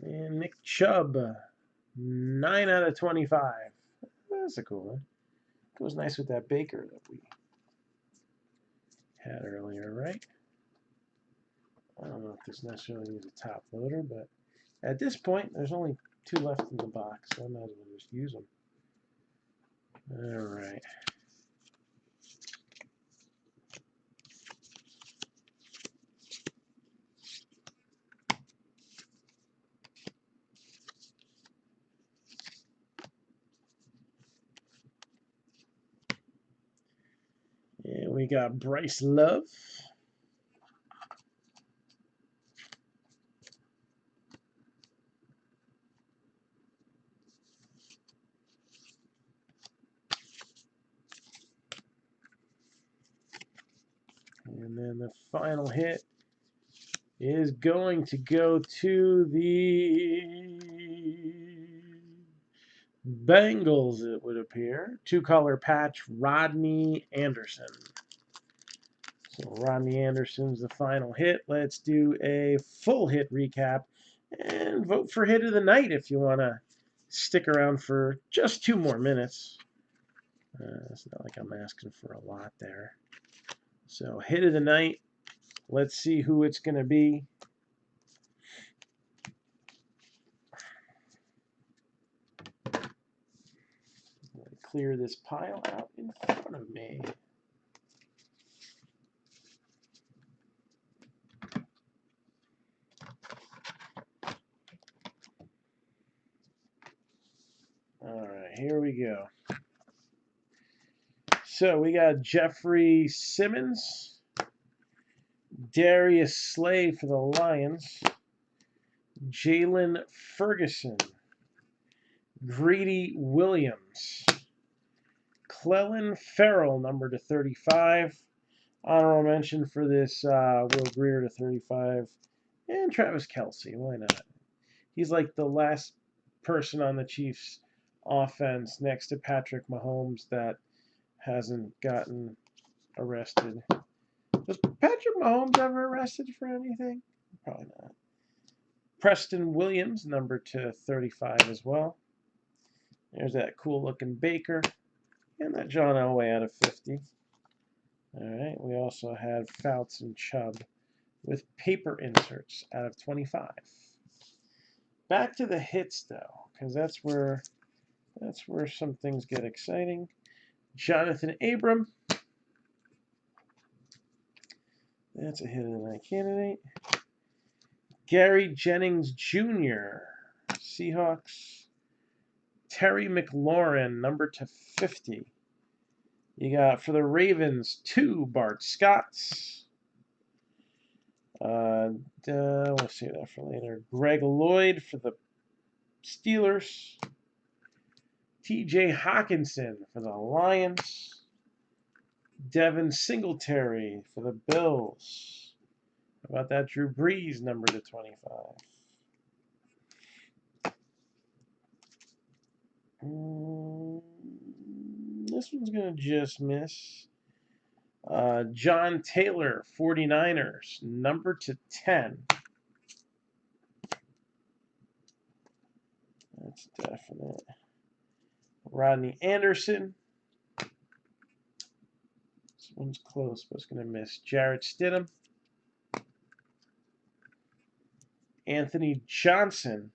And Nick Chubb, 9 out of 25. That's a cool one. Goes nice with that Baker that we had earlier, right? I don't know if this necessarily needs a top loader, but at this point, there's only 2 left in the box, so I might as well just use them. All right. And we got Bryce Love. And then the final hit is going to go to the Bengals, it would appear. 2-color patch, Rodney Anderson. So Rodney Anderson's the final hit. Let's do a full hit recap and vote for hit of the night if you want to stick around for just 2 more minutes. It's not like I'm asking for a lot there. So hit of the night. Let's see who it's going to be. Clear this pile out in front of me. All right, here we go. So we got Jeffrey Simmons, Darius Slay for the Lions, Jalen Ferguson, Greedy Williams, Clelin Ferrell, number to 35. Honorable mention for this Will Greer to 35. And Travis Kelce, why not? He's like the last person on the Chiefs offense next to Patrick Mahomes that hasn't gotten arrested. Was Patrick Mahomes ever arrested for anything? Probably not. Preston Williams, number to 35 as well. There's that cool looking Baker. And that John Elway out of 50. All right, we also had Fouts and Chubb with paper inserts out of 25. Back to the hits though, because that's where some things get exciting. Jonathan Abram. That's a hit of the night candidate. Gary Jennings Jr. Seahawks. Terry McLaurin, number to 50. You got for the Ravens 2 Bart Scotts. We'll save that for later. Greg Lloyd for the Steelers. TJ Hawkinson for the Lions. Devin Singletary for the Bills. How about that Drew Brees, number to 25? This one's going to just miss. John Taylor, 49ers, number to 10. That's definite. Rodney Anderson. This one's close, but it's going to miss. Jarrett Stidham. Anthony Johnson.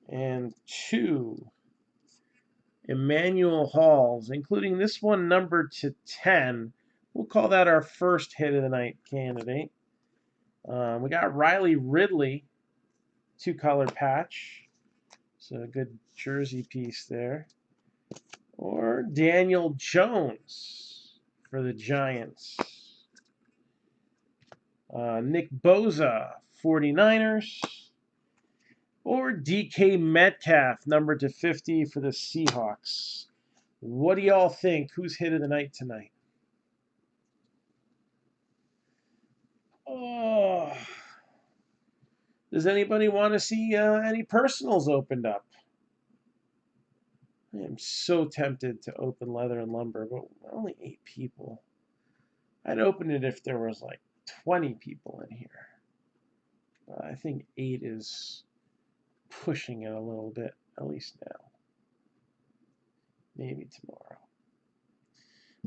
And 2 Emmanuel Halls, including this one numbered to 10. We'll call that our first hit of the night candidate. We got Riley Ridley, 2-color patch. So a good jersey piece there. Or Daniel Jones for the Giants. Nick Bosa, 49ers. Or DK Metcalf, numbered to 50 for the Seahawks. What do y'all think? Who's hit of the night tonight? Oh, does anybody want to see any personals opened up? I am so tempted to open Leather and Lumber, but only 8 people. I'd open it if there was like 20 people in here. I think 8 is pushing it a little bit, at least now. Maybe tomorrow.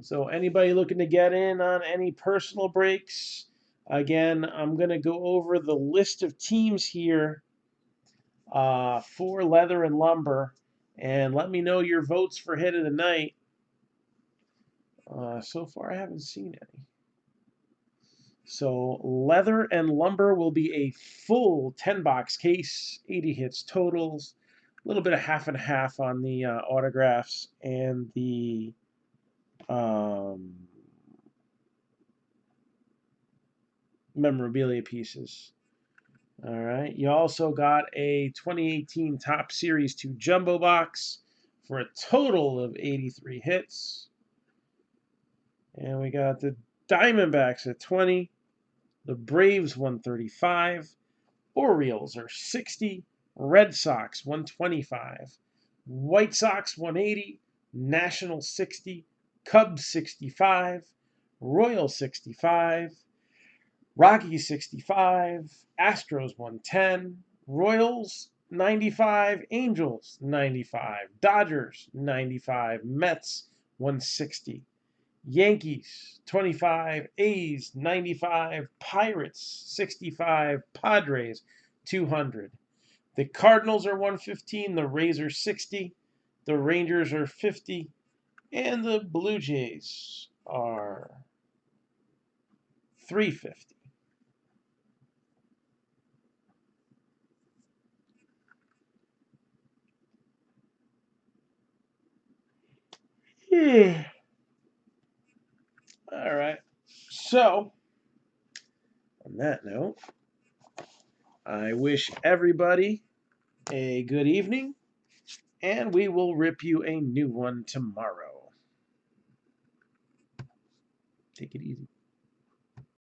So anybody looking to get in on any personal breaks? Again, I'm going to go over the list of teams here for Leather and Lumber, and let me know your votes for hit of the night. So far, I haven't seen any. So Leather and Lumber will be a full 10-box case, 80 hits totals, a little bit of half and half on the autographs and the memorabilia pieces. All right. You also got a 2018 Top Series 2 Jumbo Box for a total of 83 hits. And we got the Diamondbacks at 20, the Braves 135, Orioles are 60, Red Sox 125, White Sox 180, Nationals 60, Cubs 65, Royals 65, Rockies 65, Astros 110, Royals 95, Angels 95, Dodgers 95, Mets 160, Yankees 25, A's 95, Pirates 65, Padres 200. The Cardinals are 115, the Rays are 60, the Rangers are 50, and the Blue Jays are 350. All right. So, on that note, I wish everybody a good evening, and we will rip you a new one tomorrow. Take it easy.